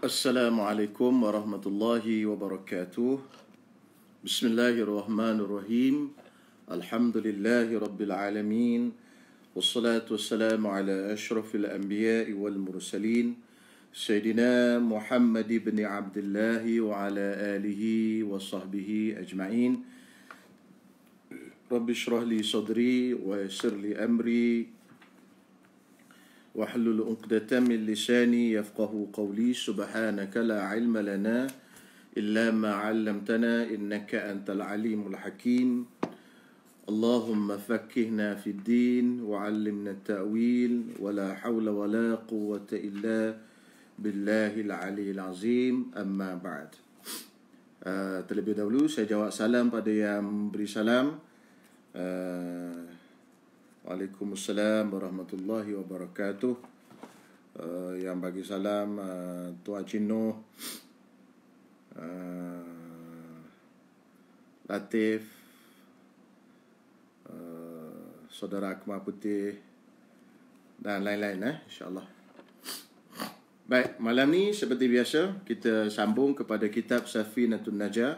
Assalamualaikum warahmatullahi wabarakatuh. Bismillahirrahmanirrahim. Alhamdulillahi rabbil alamin. Wassalatu wassalamu ala ashrafil anbiya'i wal mursalin Sayyidina Muhammad ibn Abdullah wa ala alihi wa sahbihi ajma'in. Rabbi shrah li sadri wa yassir li amri واحلل عقدة من لساني يفقه قولي سبحانك لا علم لنا إلا ما علمتنا إنك أنت العليم الحكيم اللهم فقهنا في الدين وعلمنا التأويل ولا حول ولا قوة إلا بالله العلي العظيم أما بعد. Terlebih dahulu saya jawab salam pada yang beri salam. Waalaikumsalam warahmatullahi wabarakatuh. Yang bagi salam Tuan Cino, Latif, Saudara Akmal Putih dan lain-lain, insyaAllah. Baik, malam ni seperti biasa kita sambung kepada kitab Safinatun Najah.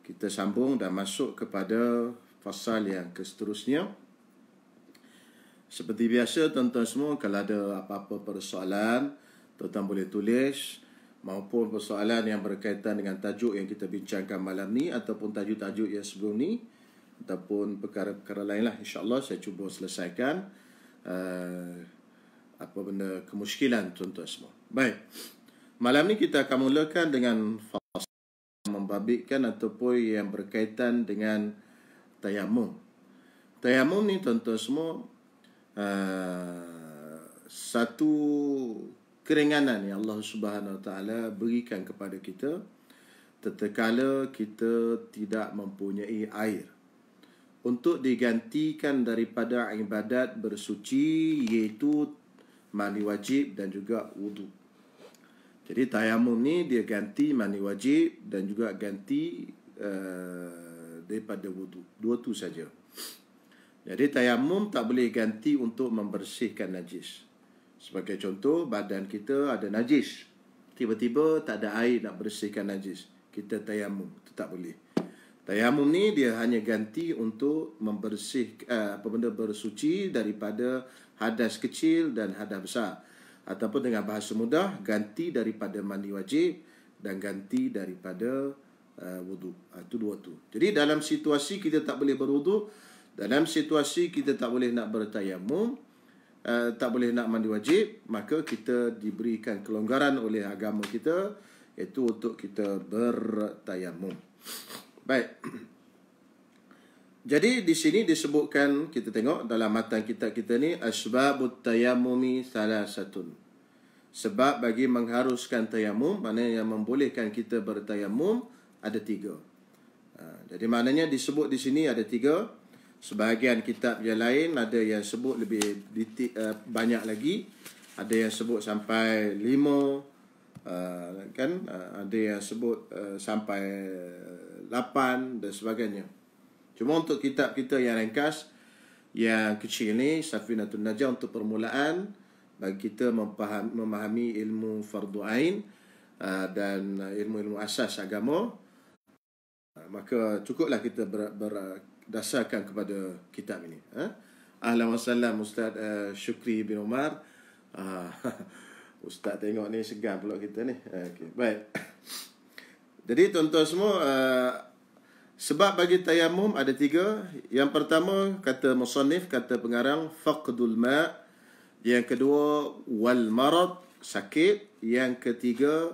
Kita sambung dan masuk kepada fasal yang seterusnya. Seperti biasa, tuan-tuan semua, kalau ada apa-apa persoalan, tuan-tuan boleh tulis, maupun persoalan yang berkaitan dengan tajuk yang kita bincangkan malam ni, ataupun tajuk-tajuk yang sebelum ni, ataupun perkara-perkara lain lah. InsyaAllah saya cuba selesaikan apa benda kemusykilan tuan-tuan semua. Baik, malam ni kita akan mulakan dengan fasal membabitkan ataupun yang berkaitan dengan tayamum. Tayamum ni tuan-tuan semua, satu keringanan yang Allah Subhanahu Wa Taala berikan kepada kita tatkala kita tidak mempunyai air untuk digantikan daripada ibadat bersuci, iaitu mandi wajib dan juga wudu. Jadi tayamum ni dia ganti mandi wajib dan juga ganti daripada wudu. Dua tu saja. Jadi tayamum tak boleh ganti untuk membersihkan najis. Sebagai contoh, badan kita ada najis, tiba-tiba tak ada air nak bersihkan najis, kita tayamum, itu tak boleh. Tayamum ni dia hanya ganti untuk membersihkan apa benda bersuci daripada hadas kecil dan hadas besar, ataupun dengan bahasa mudah, ganti daripada mandi wajib dan ganti daripada wudu. Itu dua tu. Jadi dalam situasi kita tak boleh berwudu, dalam situasi kita tak boleh nak bertayamum, tak boleh nak mandi wajib, maka kita diberikan kelonggaran oleh agama kita, iaitu untuk kita bertayamum. Baik. Jadi di sini disebutkan, kita tengok dalam matan kitab kita ni, asbabut tayammumi salasatun. Sebab bagi mengharuskan tayamum, maknanya yang membolehkan kita bertayamum, ada tiga. Jadi maknanya disebut di sini ada tiga. Sebahagian kitab yang lain ada yang sebut lebih banyak lagi, ada yang sebut sampai 5, ada yang sebut sampai 8 dan sebagainya. Cuma untuk kitab kita yang ringkas, yang kecil ni, Safinatun Najah, untuk permulaan bagi kita memahami ilmu fardu ain dan ilmu-ilmu asas agama, maka cukuplah kita berdasarkan kepada kitab ini. Ahlan wa sallam Ustaz Syukri bin Umar. Ustaz tengok ni segan pula kita ni. Okay, baik. Jadi tuan-tuan semua, sebab bagi tayamum ada tiga. Yang pertama, kata musannif, kata pengarang, faqdul ma'. Yang kedua, wal marad, sakit. Yang ketiga,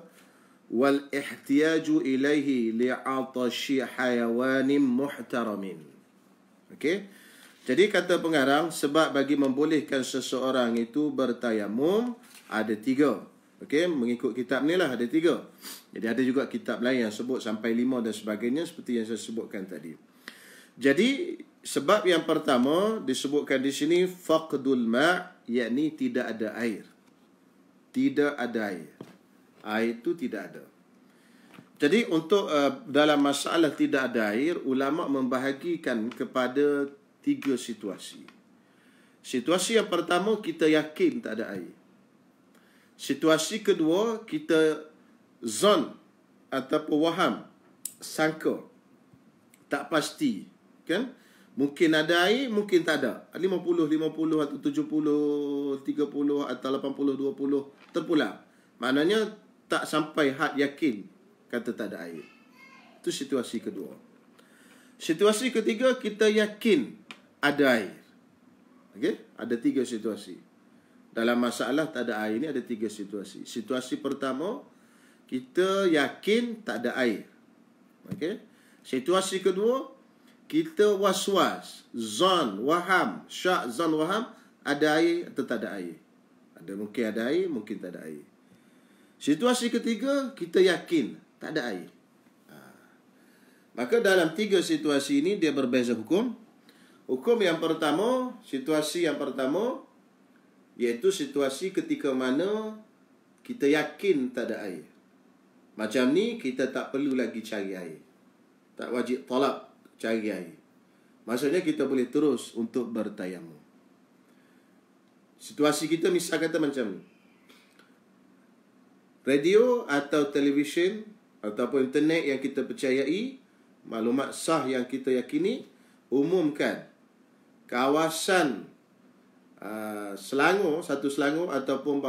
wal ihtiyaju ilaihi li'atashi hayawanin muhtaramin. Okey. Jadi kata pengarang, sebab bagi membolehkan seseorang itu bertayamum ada tiga. Okey, mengikut kitab ni lah ada tiga. Jadi ada juga kitab lain yang sebut sampai 5 dan sebagainya, seperti yang saya sebutkan tadi. Jadi sebab yang pertama disebutkan di sini faqdul ma', yakni tidak ada air. Tidak ada air. Air itu tidak ada. Jadi untuk dalam masalah tidak ada air, ulama membahagikan kepada tiga situasi. Situasi yang pertama, kita yakin tak ada air. Situasi kedua, kita zon ataupun waham, sangka, tak pasti, kan? Mungkin ada air, mungkin tak ada. 50 atau 70 30 atau 80 20 terpulang. Maknanya tak sampai had yakin kata tak ada air. Itu situasi kedua. Situasi ketiga, kita yakin ada air. Okey, ada 3 situasi. Dalam masalah tak ada air ni ada 3 situasi. Situasi pertama, kita yakin tak ada air. Okey. Situasi kedua, kita was-was, zon, waham, syak, zon, waham, ada air atau tak ada air. Mungkin ada air, mungkin tak ada air. Situasi ketiga, kita yakin tak ada air. Maka dalam 3 situasi ini dia berbeza hukum. Hukum yang pertama, situasi yang pertama, iaitu situasi ketika mana kita yakin tak ada air. Macam ni, kita tak perlu lagi cari air. Tak wajib tolak cari air. Maksudnya kita boleh terus untuk bertayamum. Situasi kita misal kata macam ni. Radio atau televisyen ataupun internet yang kita percayai, maklumat sah yang kita yakini, umumkan kawasan Selangor, satu Selangor ataupun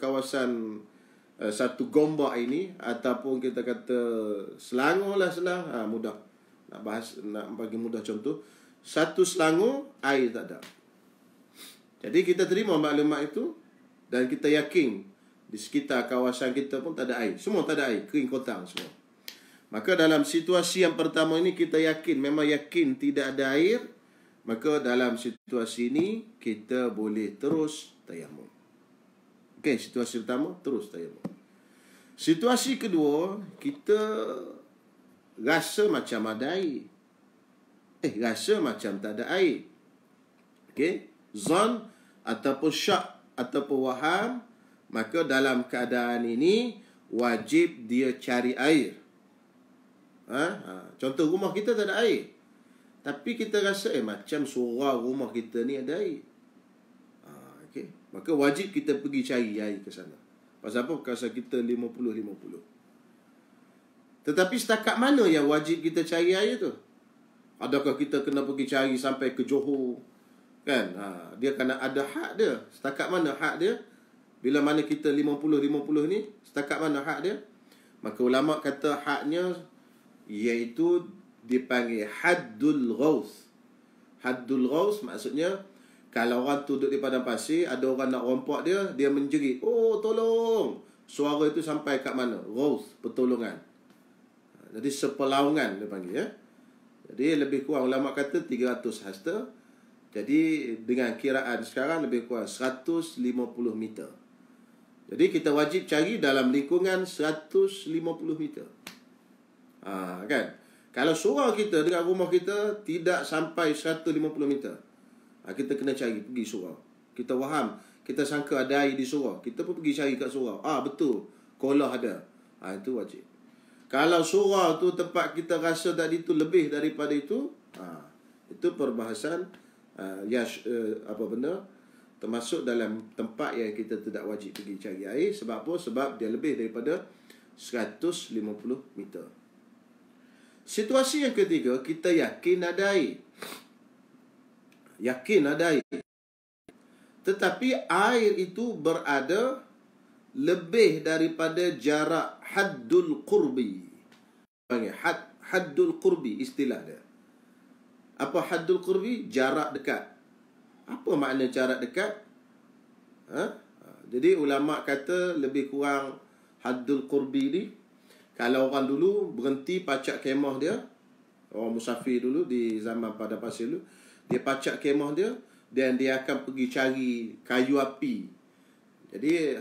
kawasan satu Gombak ini, ataupun kita kata Selangor lah senang, mudah nak bahas, nak bagi mudah contoh, satu Selangor air tak ada. Jadi kita terima maklumat itu dan kita yakin di sekitar kawasan kita pun tak ada air, semua tak ada air, kering kotang semua. Maka dalam situasi yang pertama ini kita yakin, memang yakin tidak ada air, maka dalam situasi ini kita boleh terus tayamum. Okey, situasi pertama terus tayamum. Situasi kedua, kita rasa macam ada air, rasa macam tak ada air. Okey, zon ataupun syak ataupun waham, maka dalam keadaan ini wajib dia cari air. Contoh, rumah kita tak ada air, tapi kita rasa macam surau rumah kita ni ada air. Okey, maka wajib kita pergi cari air ke sana. Pasal apa? Pasal kita 50-50. Tetapi setakat mana yang wajib kita cari air tu? Adakah kita kena pergi cari sampai ke Johor? Kan? Dia kena ada had dia. Setakat mana had dia? Bila mana kita 50-50 ni, setakat mana had dia? Maka ulama kata hadnya iaitu dipanggil haddul ghaus. Haddul ghaus maksudnya, kalau orang tu duduk di padang pasir, ada orang nak rompak dia, dia menjerit, "Oh, tolong!" Suara itu sampai kat mana? Ghaus, pertolongan. Jadi sepelaungan dia panggil, ya. Jadi lebih kurang ulama kata 300 hasta. Jadi dengan kiraan sekarang lebih kurang 150 meter. Jadi kita wajib cari dalam lingkungan 150 meter. Kan? Kalau surau kita dengan rumah kita tidak sampai 150 meter, kita kena cari, pergi surau. Kita faham, kita sangka ada air di surau, kita pun pergi cari kat surau. Betul, kolah ada. Itu wajib. Kalau surau tu tempat kita rasa tadi tu lebih daripada itu, itu perbahasan apa benda termasuk dalam tempat yang kita tidak wajib pergi cari air. Sebab apa? Sebab dia lebih daripada 150 meter. Situasi yang ketiga, kita yakin ada air. Yakin ada air. Tetapi air itu berada lebih daripada jarak haddul qurbi. Haddul qurbi istilah dia. Apa haddul qurbi? Jarak dekat. Apa makna jarak dekat? Jadi ulama kata lebih kurang haddul qurbi ni, kalau orang dulu berhenti pacak kemah dia, orang musafir dulu di zaman pada pasir dulu, dia pacak kemah dia dan dia akan pergi cari kayu api. Jadi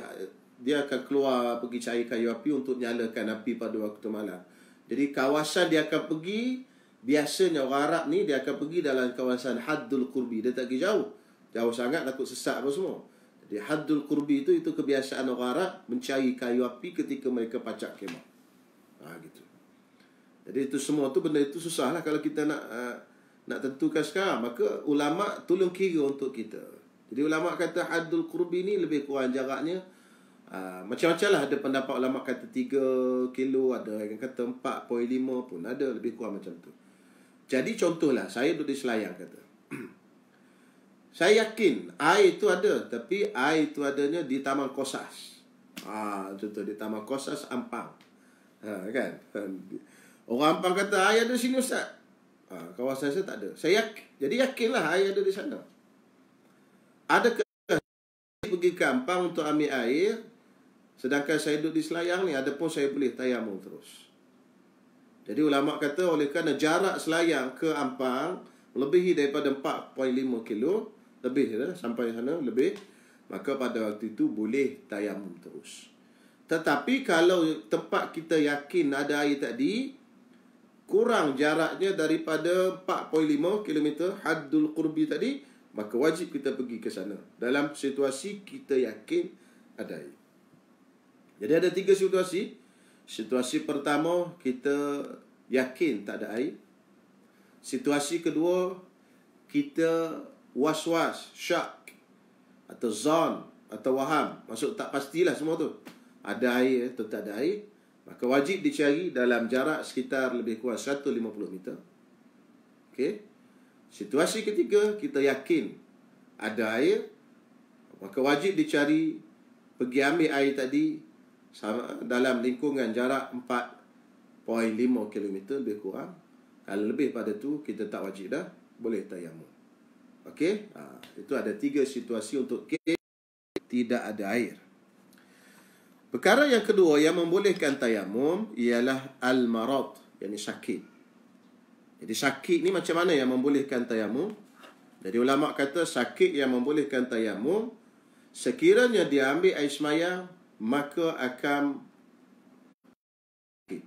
dia akan keluar pergi cari kayu api untuk nyalakan api pada waktu malam. Jadi kawasan dia akan pergi, biasanya orang Arab ni dia akan pergi dalam kawasan haddul qurbi. Dia tak pergi jauh. Jauh sangat takut sesak apa semua. Jadi haddul qurbi itu kebiasaan orang Arab mencari kayu api ketika mereka pacak kemah. Gitu. Jadi itu semua tu, benda itu susahlah kalau kita nak tentukan sekarang. Maka ulama tolong kira untuk kita. Jadi ulama kata haddul qurbi ni lebih kurang jaraknya Macam-macam lah, ada pendapat ulama kata 3 kilo, ada yang kata 4.5 pun ada, lebih kurang macam tu. Jadi contohlah, saya duduk di Selayang kata. Saya yakin air itu ada, tapi air itu adanya di Taman Kosas. Contoh di Taman Kosas Ampang. Kan? Orang Ampang kata air ada sini Ustaz. Kawasan saya tak ada. Jadi yakinlah air ada di sana. Adakah pergi ke Ampang untuk ambil air, sedangkan saya duduk di Selayang ni, adapun saya boleh tayamum terus. Jadi ulama kata oleh kerana jarak Selayang ke Ampang melebihi daripada 4.5 kilo, lebih sampai sana lebih, maka pada waktu itu boleh tayamum terus. Tetapi kalau tempat kita yakin ada air tadi, kurang jaraknya daripada 4.5 km haddul qurbi tadi, maka wajib kita pergi ke sana dalam situasi kita yakin ada air. Jadi ada 3 situasi. Situasi pertama, kita yakin tak ada air. Situasi kedua, kita was-was, syak atau zon atau waham, maksud tak pastilah semua tu, ada air atau tak ada air, maka wajib dicari dalam jarak sekitar lebih kurang 150 meter. Okey. Situasi ketiga, kita yakin ada air, maka wajib dicari, pergi ambil air tadi dalam lingkungan jarak 4.5 km lebih kurang. Kalau lebih pada tu, kita tak wajib dah, boleh tayamum. Okey, itu ada 3 situasi untuk tidak ada air. Perkara yang kedua yang membolehkan tayamum ialah al-marad, yakni sakit. Jadi sakit ni macam mana yang membolehkan tayamum? Jadi ulama kata sakit yang membolehkan tayamum, sekiranya dia ambil air semayang, maka akan sakit.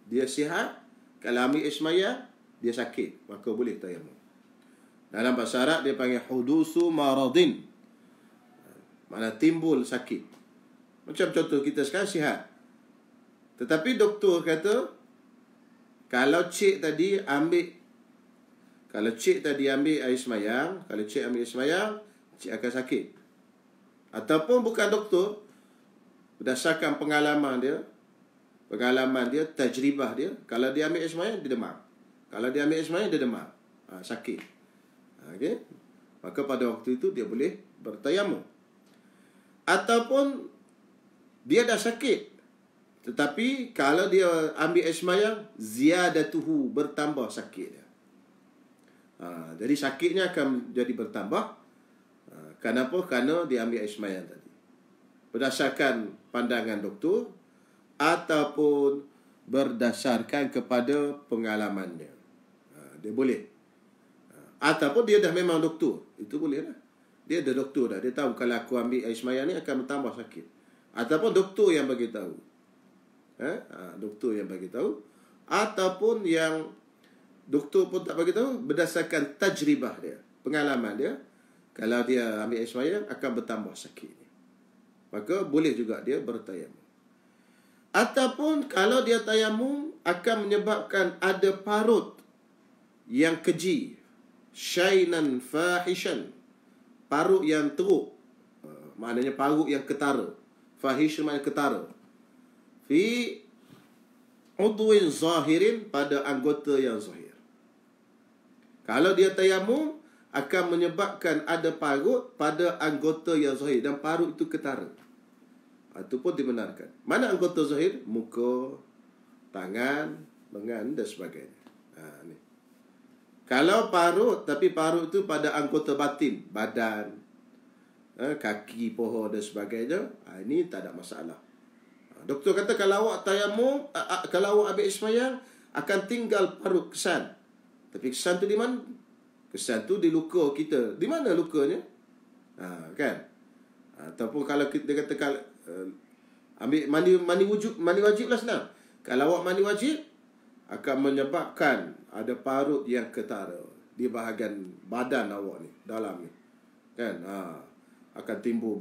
Dia sihat, kalau ambil air semayang, dia sakit, maka boleh tayamum. Dalam bahasa Arab dia panggil hudusu maradin, makna timbul sakit. Macam contoh kita sekarang sihat, tetapi doktor kata kalau cik tadi ambil air semayang, kalau cik ambil air semayang, cik akan sakit. Ataupun bukan doktor, berdasarkan pengalaman dia, tajribah dia, kalau dia ambil air semayang, dia demam. Kalau dia ambil air semayang, dia demam, sakit. Okey, maka pada waktu itu dia boleh bertayamum. Ataupun dia dah sakit, tetapi kalau dia ambil air semayang, ziyadatuhu, bertambah sakit dia. Jadi sakitnya akan jadi bertambah. Kenapa? Kerana dia ambil air semayang tadi, berdasarkan pandangan doktor ataupun berdasarkan kepada pengalamannya. Dia boleh. Ataupun dia dah memang doktor, itu boleh lah. Dia ada doktor dah, dia tahu kalau aku ambil air semayang ni akan bertambah sakit. Ataupun doktor yang bagi tahu. Doktor yang bagi tahu, ataupun yang doktor pun tak bagi tahu, berdasarkan tajribah dia, pengalaman dia, kalau dia ambil air semayang akan bertambah sakit. Maka boleh juga dia bertayamum. Ataupun kalau dia tayamum akan menyebabkan ada parut yang keji, syainan fahishan, parut yang teruk, maknanya parut yang ketara. Fahish maknanya ketara. Fi udwin zahirin, pada anggota yang zahir. Kalau dia tayamum akan menyebabkan ada parut pada anggota yang zahir, dan parut itu ketara, itu pun dibenarkan. Mana anggota zahir? Muka, tangan, lengan dan sebagainya. Ni. Kalau parut, tapi parut itu pada anggota batin, badan, kaki, pohon dan sebagainya, ini tak ada masalah. Doktor kata kalau awak tayamum, kalau awak ambil air semayang, akan tinggal parut, kesan. Tapi kesan tu di mana? Kesan tu di luka kita. Di mana lukanya? Kan? Ataupun kalau kita kata ambil mandi wajib lah, senang. Kalau awak mandi wajib, akan menyebabkan ada parut yang ketara di bahagian badan awak ni, dalam ni. Kan? Akan timbul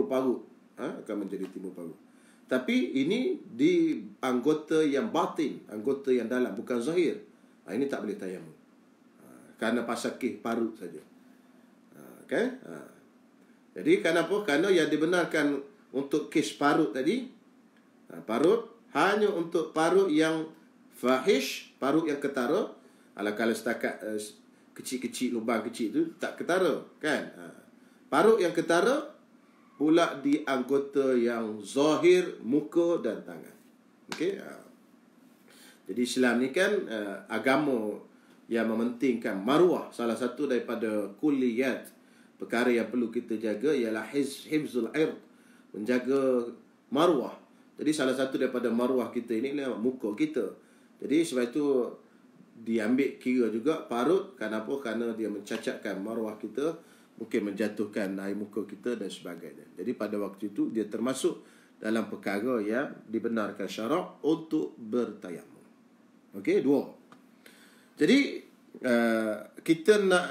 parut. Akan menjadi timbul parut. Tapi ini di anggota yang batin, anggota yang dalam, bukan zahir. Ini tak boleh tayamum. Kerana pasakih parut saja. Okay? Jadi kenapa? Kerana yang dibenarkan untuk kes parut tadi, parut hanya untuk parut yang fahish, parut yang ketara. Kalau setakat kecil-kecil, lubang kecil tu tak ketara, kan? Parut yang ketara pula di anggota yang zahir, muka dan tangan. Okey. Jadi Islam ni kan agama yang mementingkan maruah. Salah satu daripada kulliyat, perkara yang perlu kita jaga ialah hifzul ird, menjaga maruah. Jadi salah satu daripada maruah kita ini adalah muka kita. Jadi sebab itu diambil kira juga parut. Kenapa? Kerana dia mencacatkan maruah kita, mungkin menjatuhkan air muka kita dan sebagainya. Jadi pada waktu itu dia termasuk dalam perkara yang dibenarkan syarak untuk bertayamum. Okey, 2. Jadi kita nak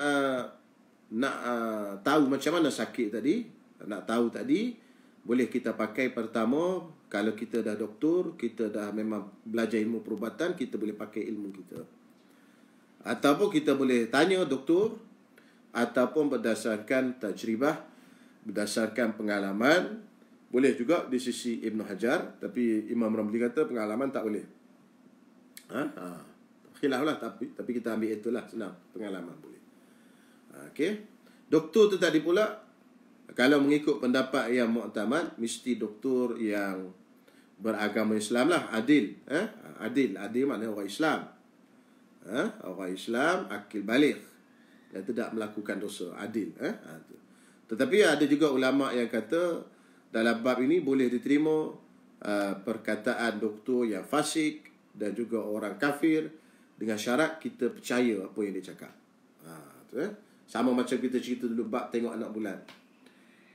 tahu macam mana sakit tadi, nak tahu tadi, boleh kita pakai pertama, kalau kita dah doktor, kita dah memang belajar ilmu perubatan, kita boleh pakai ilmu kita. Ataupun kita boleh tanya doktor, ataupun berdasarkan tajribah, berdasarkan pengalaman. Boleh juga di sisi Ibn Hajar, tapi Imam Ramli kata pengalaman tak boleh. Khilaf lah, tapi kita ambil itulah, senang, pengalaman boleh. Okey. Doktor tu tadi pula, kalau mengikut pendapat yang muktamad, mesti doktor yang beragama Islam lah, adil. Adil maknanya orang Islam. Orang Islam, akil baligh, dan tidak melakukan dosa, adil. Tetapi ada juga ulama yang kata dalam bab ini boleh diterima perkataan doktor yang fasik dan juga orang kafir, dengan syarat kita percaya apa yang dia cakap. Sama macam kita cerita dulu bab tengok anak bulan.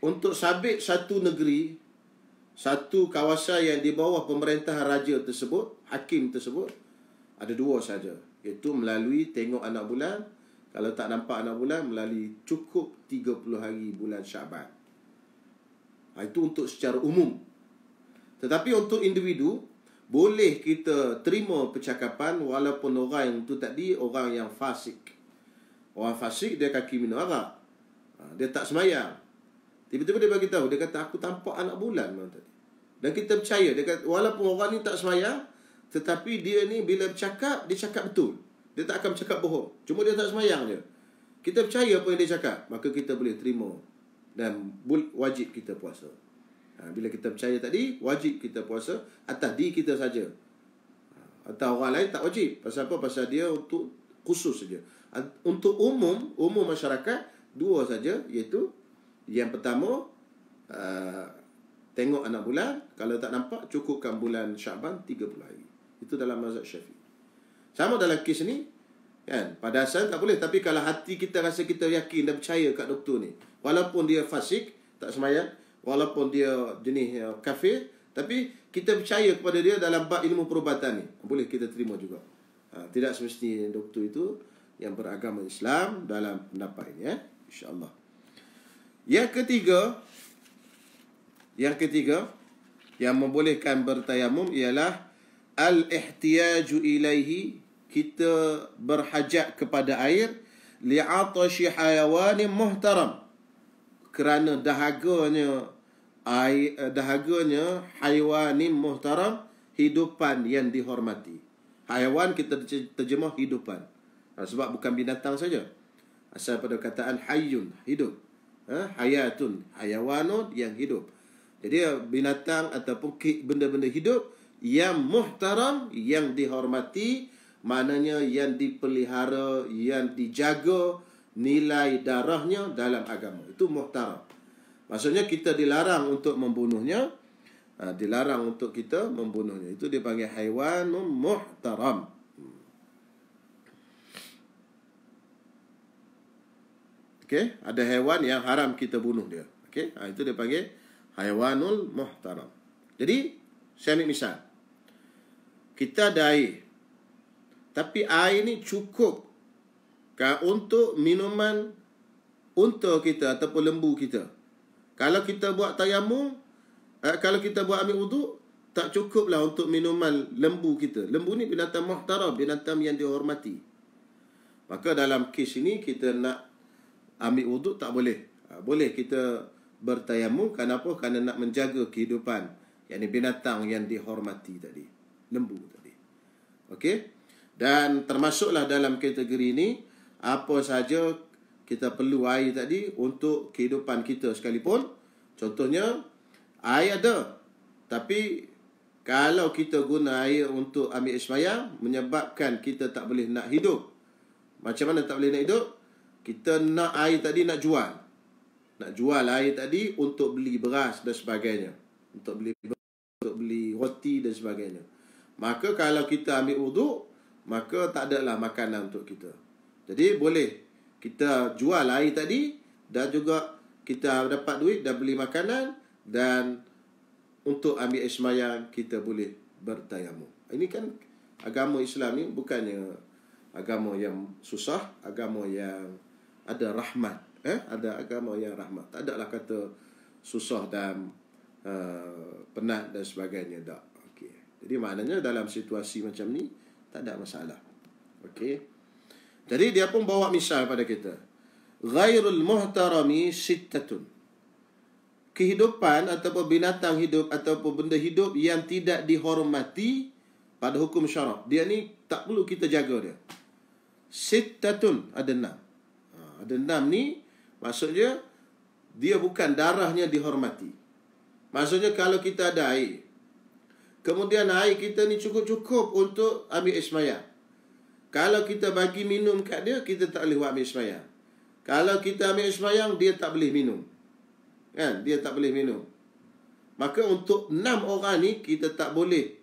Untuk sabit satu negeri, satu kawasan yang di bawah pemerintahan raja tersebut, hakim tersebut, ada 2 saja, iaitu melalui tengok anak bulan. Kalau tak nampak anak bulan, melalui cukup 30 hari bulan Syaban. Itu untuk secara umum. Tetapi untuk individu, boleh kita terima percakapan walaupun orang yang itu tadi orang yang fasik. Orang fasik dia kaki minum arak, dia tak semayang. Tiba-tiba dia bagi tahu, dia kata aku tampak anak bulan tadi. Dan kita percaya, dia kata walaupun orang ni tak semayang, tetapi dia ni bila bercakap, dia cakap betul. Dia tak akan bercakap bohong. Cuma dia tak semayang je. Kita percaya apa yang dia cakap, maka kita boleh terima dan wajib kita puasa. Bila kita percaya tadi, wajib kita puasa atas diri kita saja. Atau orang lain tak wajib. Pasal apa? Pasal dia untuk khusus saja. Untuk umum masyarakat, 2 saja, iaitu yang pertama, tengok anak bulan. Kalau tak nampak, cukupkan bulan Syaban 30 hari. Itu dalam mazhab Syafi'i. Sama dalam kes ni, kan, pada asal tak boleh. Tapi kalau hati kita rasa kita yakin dan percaya kat doktor ni, walaupun dia fasik, tak semayang, walaupun dia jenis kafir, tapi kita percaya kepada dia dalam bab ilmu perubatan ni, boleh kita terima juga. Tidak semestinya doktor itu yang beragama Islam dalam pendapat ini, insya-Allah. Yang ketiga yang membolehkan bertayamum ialah al-ihtiyaju ilaihi, kita berhajat kepada air, li'atashi hayawanin muhtaram, kerana dahaganya hayawanin muhtaram, hidupan yang dihormati. Hayawan kita terjemah hidupan, sebab bukan binatang saja, asal pada kataan hayyun, hidup, hayatun, hayawanun, yang hidup. Jadi binatang ataupun benda-benda hidup yang muhtaram, yang dihormati, maknanya yang dipelihara, yang dijaga nilai darahnya dalam agama. Itu muhtaram. Maksudnya kita dilarang untuk membunuhnya, dilarang untuk kita membunuhnya. Itu dipanggil haiwanun muhtaram. Okey, ada haiwan yang haram kita bunuh dia. Okey, itu dipanggil haiwanul muhtaram. Jadi, saya ambil misal. Kita ada air, tapi air ni cukup untuk minuman unta kita ataupun lembu kita. Kalau kita buat tayamum, kalau kita buat ambil wuduk, tak cukuplah untuk minuman lembu kita. Lembu ni binatang muhtaram, binatang yang dihormati. Maka dalam kes ini kita nak ambil wuduk tak boleh. Boleh kita bertayamum. Kenapa? Kerana nak menjaga kehidupan, yakni binatang yang dihormati tadi, lembu tadi. Okey. Dan termasuklah dalam kategori ini apa saja kita perlu air tadi untuk kehidupan kita sekalipun. Contohnya, air ada, tapi kalau kita guna air untuk ambil sembahyang, menyebabkan kita tak boleh nak hidup. Macam mana tak boleh nak hidup? Kita nak air tadi nak jual. Nak jual air tadi untuk beli beras dan sebagainya. Untuk beli roti dan sebagainya. Maka kalau kita ambil wuduk, maka tak adalah makanan untuk kita. Jadi boleh kita jual air tadi dan juga kita dapat duit dan beli makanan, dan untuk ambil air sembahyang kita boleh bertayamum. Ini kan agama Islam ni bukannya agama yang susah, agama yang ada rahmat. Ada agama yang rahmat. Tak adalah kata susah dan penat dan sebagainya. Tak. Okay. Jadi maknanya dalam situasi macam ni tak ada masalah. Okey. Jadi dia pun bawa misal pada kita. Ghairul muhtarami sittatun. Kehidupan ataupun binatang hidup ataupun benda hidup yang tidak dihormati pada hukum syarak. Dia ni tak perlu kita jaga dia. Sittatun, ada 6. Ada 6 ni maksudnya dia bukan darahnya dihormati. Maksudnya kalau kita ada air, kemudian air kita ni cukup-cukup untuk ambil air sembahyang. Kalau kita bagi minum kat dia, kita tak boleh buat ambil sembahyang. Kalau kita ambil sembahyang, dia tak boleh minum. Kan? Dia tak boleh minum. Maka untuk 6 orang ni, kita tak boleh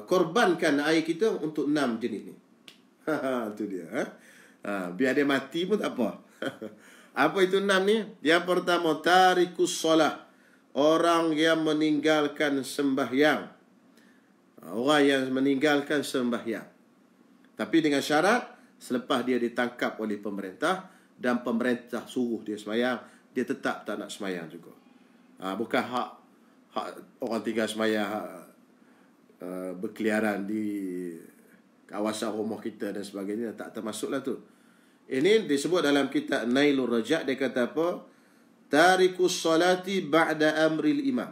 korbankan air kita untuk 6 jenis ni. Itu dia. Biar dia mati pun tak apa. Apa itu 6 ni? Yang pertama, tarikus solah. Orang yang meninggalkan sembahyang. Orang yang meninggalkan sembahyang. Tapi dengan syarat, selepas dia ditangkap oleh pemerintah dan pemerintah suruh dia sembahyang, dia tetap tak nak sembahyang juga. Bukan hak orang tinggal sembahyang, berkeliaran di kawasan rumah kita dan sebagainya, tak termasuklah tu. Ini disebut dalam kitab Nailur Rajak, dia kata apa? Tarikus salati ba'da amril imam.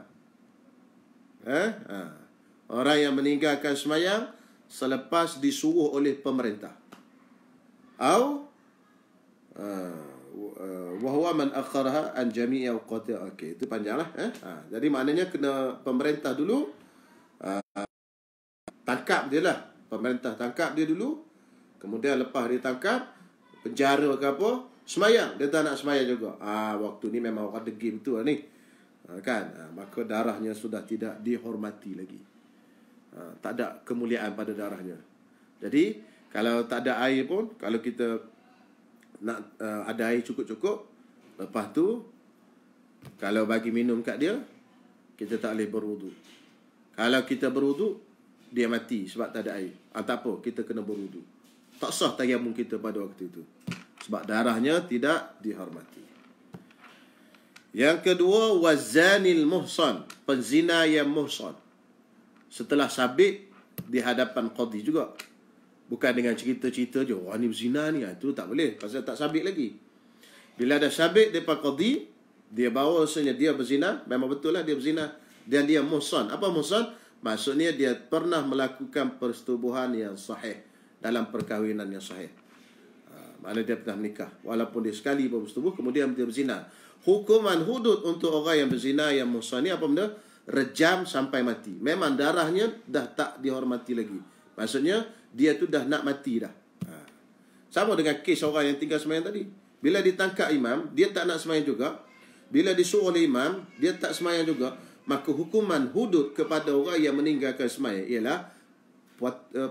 Orang yang meninggalkan sembahyang selepas disuruh oleh pemerintah. Atau wa huwa man akharaha an jami'i awqati. Okey, itu panjanglah. Jadi maknanya kena pemerintah dulu tangkap dia lah. Pemerintah tangkap dia dulu. Kemudian lepas dia tangkap, penjara ke apa, sembahyang. Dia tak nak sembahyang juga. Waktu ni memang orang degil betul lah ni. Kan? Maka darahnya sudah tidak dihormati lagi. Tak ada kemuliaan pada darahnya. Jadi kalau tak ada air pun, kalau kita nak ada air cukup-cukup, lepas tu kalau bagi minum kat dia, kita tak boleh berwuduk. Kalau kita berwuduk, dia mati sebab tak ada air. Tak apa, kita kena berwuduk. Tak sah tayamum kita pada waktu itu, sebab darahnya tidak dihormati. Yang kedua, wazanil muhsan, penzina yang muhsan. Setelah sabit di hadapan qadi juga. Bukan dengan cerita-cerita je, wah ni berzina ni, itu tak boleh, pasal tak sabit lagi. Bila ada sabit depan qadi, dia bawa rasanya dia berzina, memang betul lah dia berzina, dan dia muhsan. Apa muhsan? Maksudnya dia pernah melakukan persetubuhan yang sahih, dalam perkahwinan yang sahih. Maknanya dia pernah menikah, walaupun dia sekali bersetubuh kemudian dia berzina. Hukuman hudud untuk orang yang berzina yang muhsan ni apa benda? Rejam sampai mati. Memang darahnya dah tak dihormati lagi. Maksudnya dia tu dah nak mati dah. Sama dengan kes orang yang tinggal sembahyang tadi. Bila ditangkap imam, dia tak nak sembahyang juga. Bila disuruh oleh imam, dia tak sembahyang juga. Maka hukuman hudud kepada orang yang meninggalkan sembahyang ialah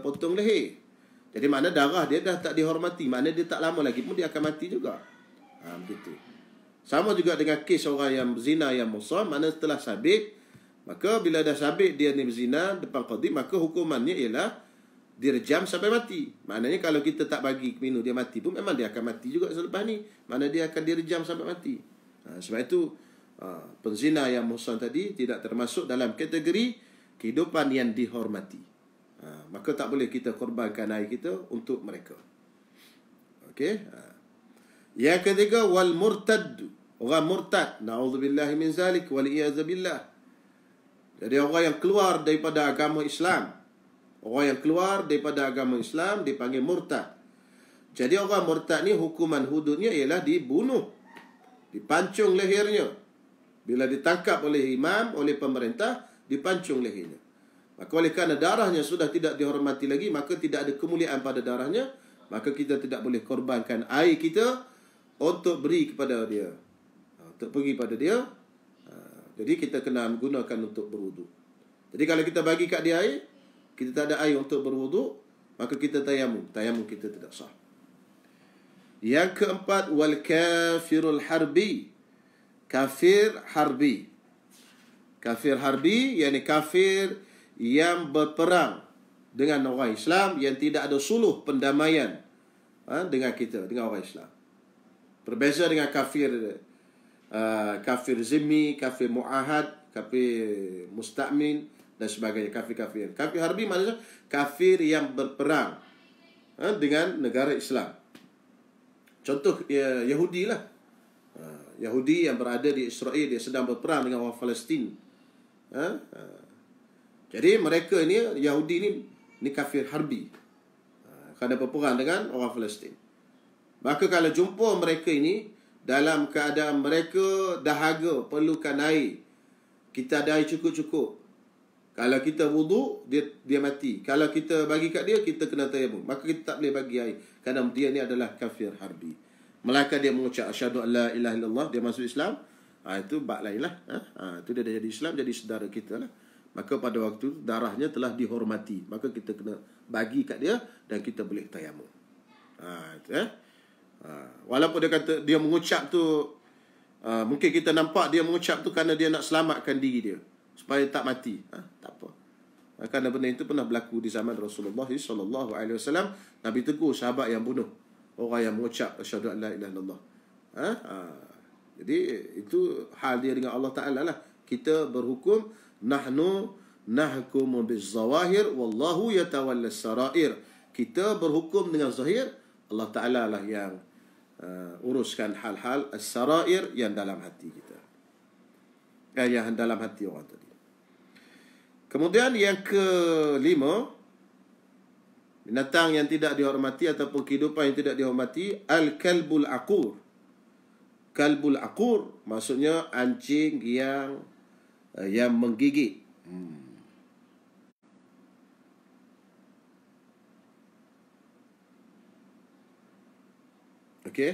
potong leher. Jadi makna darah dia dah tak dihormati. Makna dia tak lama lagi pun dia akan mati juga. Begitu. Sama juga dengan kes orang yang berzina yang muhsan. Makna setelah sabit, maka bila dah sabit dia ni berzina depan qadi, maka hukumannya ialah direjam sampai mati. Maknanya kalau kita tak bagi minum dia mati pun, memang dia akan mati juga selepas ni. Maknanya dia akan direjam sampai mati. Sebab itu penzina yang muhsan tadi tidak termasuk dalam kategori kehidupan yang dihormati. Maka tak boleh kita korbankan air kita untuk mereka. Okey. Yang ketiga, wal murtad, Orang murtad, na'udzubillahi min zalik wal iyadzabillah. Jadi orang yang keluar daripada agama Islam, orang yang keluar daripada agama Islam dipanggil murtad. Jadi orang murtad ni hukuman hududnya ialah dibunuh, dipancung lehernya. Bila ditangkap oleh imam, oleh pemerintah, dipancung lehernya. Maka oleh kerana darahnya sudah tidak dihormati lagi, maka tidak ada kemuliaan pada darahnya, maka kita tidak boleh korbankan air kita untuk beri kepada dia, untuk pergi pada dia. Jadi kita kena gunakan untuk berwuduk. Jadi kalau kita bagi kat dia air, kita tak ada air untuk berwuduk, maka kita tayamum. Tayamum kita tidak sah. Yang keempat, wal kafirul harbi. Kafir harbi. Kafir harbi, yakni kafir yang berperang dengan orang Islam, yang tidak ada suluh pendamaian dengan kita, dengan orang Islam. Berbeza dengan kafir kafir zimmi, kafir mu'ahad, kafir musta'min dan sebagainya. Kafir-kafir. Kafir harbi maksudnya kafir yang berperang dengan negara Islam. Contoh Yahudi lah. Yahudi yang berada di Israel, dia sedang berperang dengan orang Palestin. Jadi mereka ni, Yahudi ni kafir harbi, kerana berperang dengan orang Palestin. Maka kalau jumpa mereka ini dalam keadaan mereka dahaga, perlukan air, kita ada air cukup-cukup. Kalau kita wuduk, dia mati. Kalau kita bagi kat dia, kita kena tayamum. Maka kita tak boleh bagi air, kerana dia ni adalah kafir harbi. Melainkan dia mengucap asyhadu an la ilaha illallah, dia masuk Islam, itu bab lain lah. Itu dia dah jadi Islam, jadi saudara kita lah. Maka pada waktu itu darahnya telah dihormati, maka kita kena bagi kat dia dan kita boleh tayamum. Walaupun dia kata dia mengucap tu, mungkin kita nampak dia mengucap tu kerana dia nak selamatkan diri dia supaya tak mati. Tak apa. Kerana benda itu pernah berlaku di zaman Rasulullah SAW. Nabi tegur sahabat yang bunuh orang yang mengucap asyhadu an la ilaha illallah. Jadi itu hal dia dengan Allah Ta'ala lah. Kita berhukum, nahnu nahkumu bizawahir wallahu yatawalla sarair. Kita berhukum dengan zahir, Allah Ta'ala lah yang uruskan hal-hal as-sarair, yang dalam hati kita, yang dalam hati orang tadi. Kemudian yang kelima, binatang yang tidak dihormati ataupun kehidupan yang tidak dihormati, al-kalbul aqur. Kalbul aqur maksudnya anjing yang menggigit. Okey.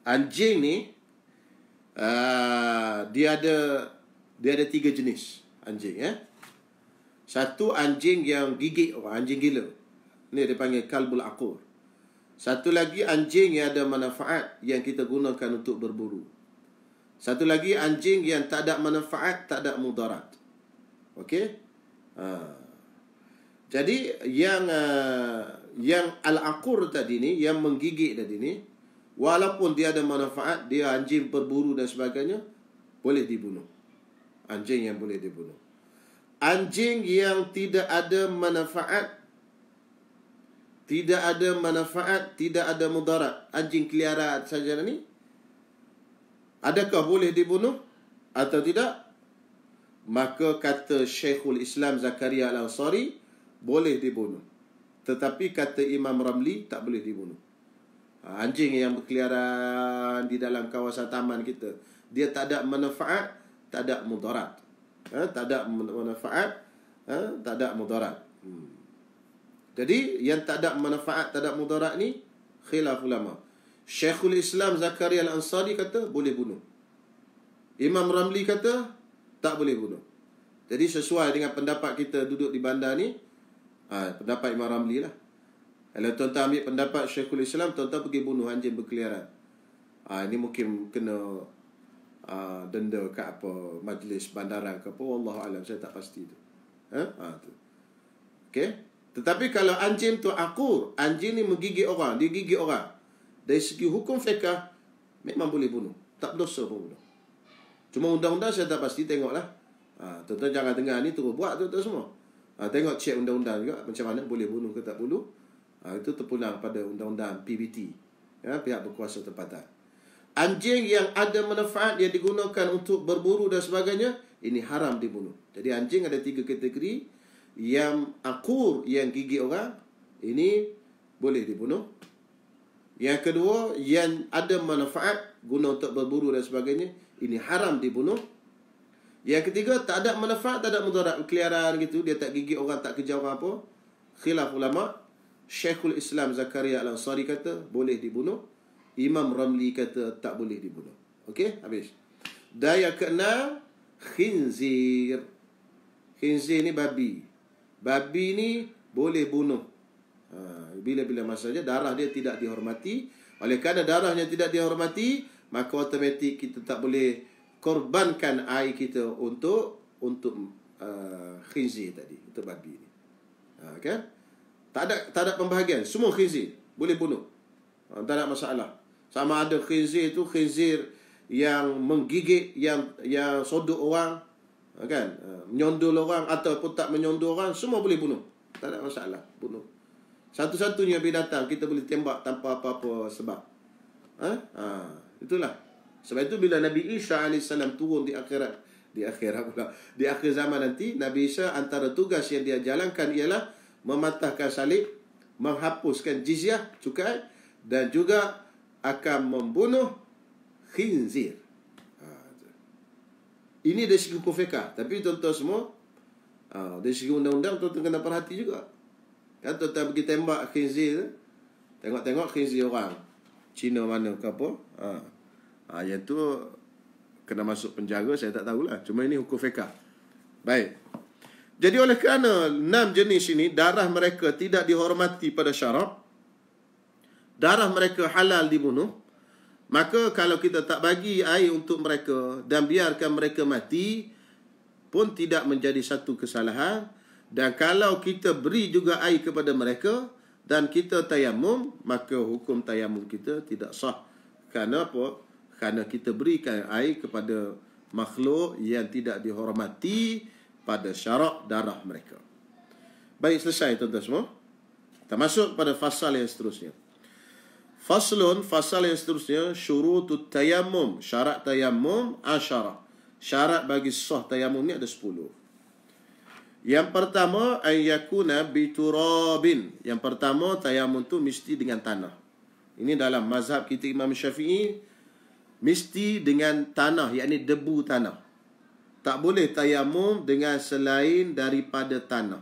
Anjing ni dia ada 3 jenis anjing, Satu, anjing yang gigit orang, anjing gila. Ni dia panggil kalbul aqur. Satu lagi, anjing yang ada manfaat yang kita gunakan untuk berburu. Satu lagi, anjing yang tak ada manfaat, tak ada mudarat. Okey? Jadi yang al-aqur tadi ni, yang menggigit tadi ni, walaupun dia ada manfaat, dia anjing berburu dan sebagainya, boleh dibunuh. Anjing yang boleh dibunuh. Anjing yang tidak ada manfaat, tidak ada mudarat, anjing peliharaan saja ni, adakah boleh dibunuh atau tidak? Maka kata Syekhul Islam Zakaria Al-Ansari, boleh dibunuh. Tetapi kata Imam Ramli, tak boleh dibunuh. Anjing yang berkeliaran di dalam kawasan taman kita, dia tak ada manfaat, tak ada mudarat. Tak ada manfaat, tak ada mudarat. Jadi yang tak ada manfaat, tak ada mudarat ni khilaf ulama. Syekhul Islam Zakaria Al-Ansari kata boleh bunuh. Imam Ramli kata tak boleh bunuh. Jadi sesuai dengan pendapat kita duduk di bandar ni, pendapat Imam Ramli lah. Kalau tuan-tuan ambil pendapat Syekhul Islam, tuan-tuan pergi bunuh anjing berkeliaran, ini mungkin kena denda ke apa, majlis bandaran ke apa, wallahualam, saya tak pasti tu. Tu. Okey. Tetapi kalau anjing tu aqur, anjing ni menggigit orang, dia gigit orang, dari segi hukum fiqh memang boleh bunuh, tak berdosa pun bunuh. Cuma undang-undang saya tak pasti, tengoklah. Tuan-tuan jangan dengar ni terus buat tu semua. Tengok cek undang-undang juga macam mana boleh bunuh ke tak boleh. Itu terpulang pada undang-undang PBT, pihak berkuasa tempatan. Anjing yang ada manfaat yang digunakan untuk berburu dan sebagainya, ini haram dibunuh. Jadi anjing ada 3 kategori. Yang akur, yang gigit orang, ini boleh dibunuh. Yang kedua, yang ada manfaat guna untuk berburu dan sebagainya, ini haram dibunuh. Yang ketiga, tak ada manfaat, tak ada mudarat, keliaran gitu, dia tak gigit orang, tak kejar orang apa. Khilaf ulama. Syekhul Islam Zakaria Al-Ansari kata boleh dibunuh. Imam Ramli kata tak boleh dibunuh. Okey, habis. Dan yang keenam, khinzir. Khinzir ni babi. Babi ni boleh bunuh. Bila-bila masanya darah dia tidak dihormati. Oleh kerana darahnya tidak dihormati, maka automatik kita tak boleh korbankan air kita untuk khinzir tadi, untuk babi ni. Kan? Tak ada pembahagian. Semua khinzir boleh bunuh. Tak ada masalah. Sama ada khinzir tu khinzir yang menggigit, yang sodok orang, kan, menyondol orang ataupun tak menyondol orang, semua boleh bunuh. Tak ada masalah, bunuh. Satu-satunya binatang kita boleh tembak tanpa apa-apa sebab. Itulah. Sebab itu bila Nabi Isa AS turun di akhir zaman nanti, Nabi Isa antara tugas yang dia jalankan ialah mematahkan salib, menghapuskan jizyah, cukai, dan juga akan membunuh khinzir. Ini dari segi hukum fiqah. Tapi tuan-tuan semua, dari segi undang-undang, tuan-tuan kena perhati juga. Kan tuan-tuan pergi tembak khinzir, tengok-tengok khinzir orang Cina mana ke apa. Yang tu kena masuk penjara, saya tak tahulah. Cuma ini hukum fiqah. Baik. Jadi oleh kerana 6 jenis ini, darah mereka tidak dihormati pada syarak, darah mereka halal dibunuh, maka kalau kita tak bagi air untuk mereka dan biarkan mereka mati pun tidak menjadi satu kesalahan. Dan kalau kita beri juga air kepada mereka dan kita tayamum, maka hukum tayamum kita tidak sah. Kerana apa? Kerana kita berikan air kepada makhluk yang tidak dihormati pada syarak darah mereka. Baik, selesai tuan-tuan semua. Kita masuk pada fasal yang seterusnya. Fasal yang seterusnya, syurutut tayammum, syarat tayammum 10. Syarat bagi sah tayammum ni ada 10. Yang pertama, ayyakuna biturabin. Yang pertama, tayammum tu mesti dengan tanah. Ini dalam mazhab kita Imam Syafi'i, mesti dengan tanah, yakni debu tanah. Tak boleh tayammum dengan selain daripada tanah.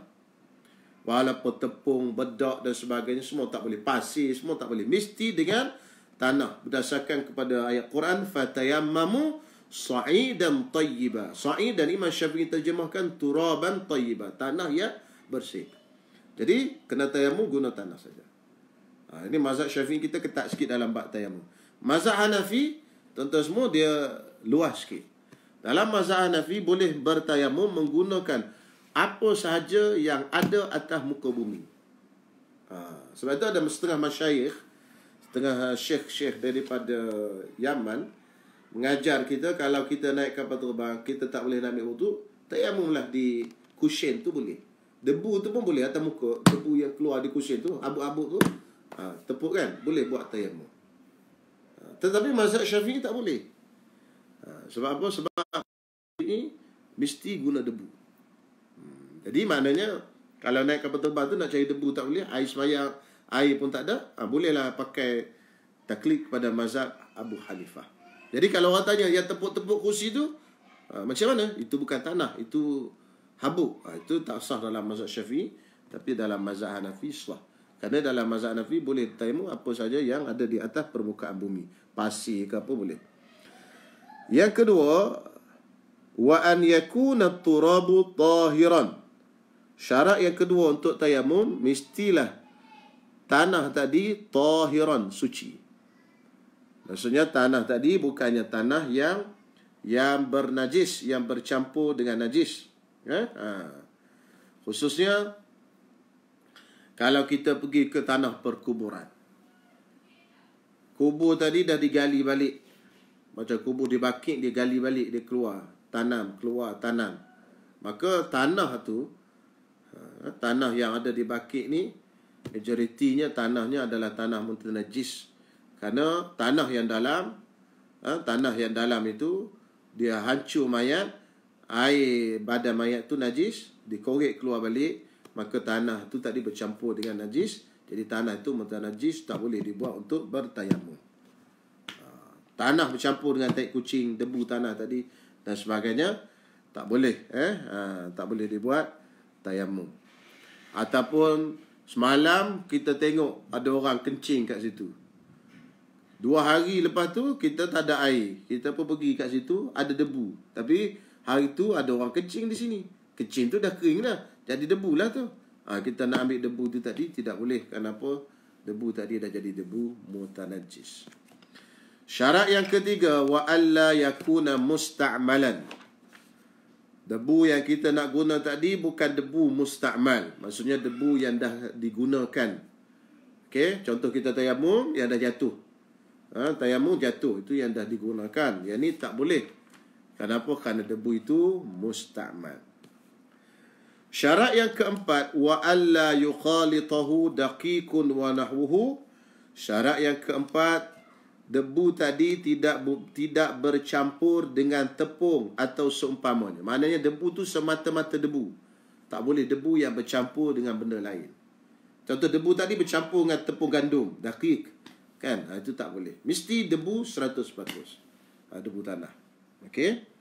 Walaupun tepung, bedak dan sebagainya, semua tak boleh. Pasir, semua tak boleh. Mesti dengan tanah. Berdasarkan kepada ayat Quran, fatayammamu sa'idan tayyiba. Sa'id dan Imam Syafi'i terjemahkan turaban tayyiba, tanah yang bersih. Jadi kena tayammum guna tanah saja. Ini mazhab Syafi'i kita ketat sikit dalam bab tayammum. Mazhab Hanafi, tuan-tuan semua, dia luas sikit. Dalam mazhab Hanafi boleh bertayammum menggunakan apa sahaja yang ada atas muka bumi. Sebab itu ada setengah masyayikh, setengah syekh-syekh daripada Yaman mengajar kita, kalau kita naik kapal terbang, kita tak boleh nak ambil wudu, tayamumlah di kusyen tu boleh. Debu tu pun boleh atas muka, debu yang keluar di kusyen tu, abuk-abuk tu, tepuk kan, boleh buat tayamum. Tetapi mazhab Syafi'i tak boleh. Sebab apa? Sebab ini mesti guna debu. Jadi maknanya kalau naik kapal terbang tu nak cari debu tak boleh, air sembahyang air pun tak ada, bolehlah pakai taklid pada mazhab Abu Hanifah. Jadi kalau orang tanya yang tepuk-tepuk kursi tu macam mana? Itu bukan tanah, itu habuk. Itu tak sah dalam mazhab Syafi'i, tapi dalam mazhab Hanafi sah. Kerana dalam mazhab Hanafi boleh tayammum apa saja yang ada di atas permukaan bumi, pasir ke apa boleh. Yang kedua, wa an yakuna turabu tahiran. Syarat yang kedua untuk tayamum, mestilah tanah tadi tahiran, suci. Maksudnya tanah tadi bukannya tanah yang bernajis, yang bercampur dengan najis. Khususnya kalau kita pergi ke tanah perkuburan. Kubur tadi dah digali balik. Macam kubur dibakit, dia gali balik, dia keluar tanam. Maka tanah tu, tanah yang ada di bakit ni, majoritinya tanahnya adalah tanah mutanajis. Kerana tanah yang dalam tanah yang dalam itu, dia hancur mayat, air badan mayat tu najis, dikorek keluar balik, maka tanah tu tadi bercampur dengan najis, jadi tanah itu mutanajis, tak boleh dibuat untuk bertayamum. Tanah bercampur dengan tai kucing, debu tanah tadi dan sebagainya, tak boleh tak boleh dibuat tayamum. Ataupun semalam kita tengok ada orang kencing kat situ, 2 hari lepas tu kita tak ada air, kita pun pergi kat situ, ada debu, tapi hari tu ada orang kencing di sini, kencing tu dah kering dah, jadi debu lah tu. Kita nak ambil debu tu tadi tidak boleh. Kenapa? Debu tadi dah jadi debu mutanajjis. Syarat yang ketiga, wa alla yakuna musta'malan. Debu yang kita nak guna tadi bukan debu musta'mal, maksudnya debu yang dah digunakan. Okey, contoh kita tayamum yang dah jatuh. Tayamum jatuh, itu yang dah digunakan. Yang ni tak boleh. Kenapa? Kerana debu itu musta'mal. Syarat yang keempat, wa alla yukhalitahu daqiqun wa nahwuhu. Syarat yang keempat, debu tadi tidak bercampur dengan tepung atau seumpamanya. Maknanya debu tu semata-mata debu. Tak boleh debu yang bercampur dengan benda lain. Contoh debu tadi bercampur dengan tepung gandum, daqiq, kan? Itu tak boleh. Mesti debu 100%. Debu tanah. Okey?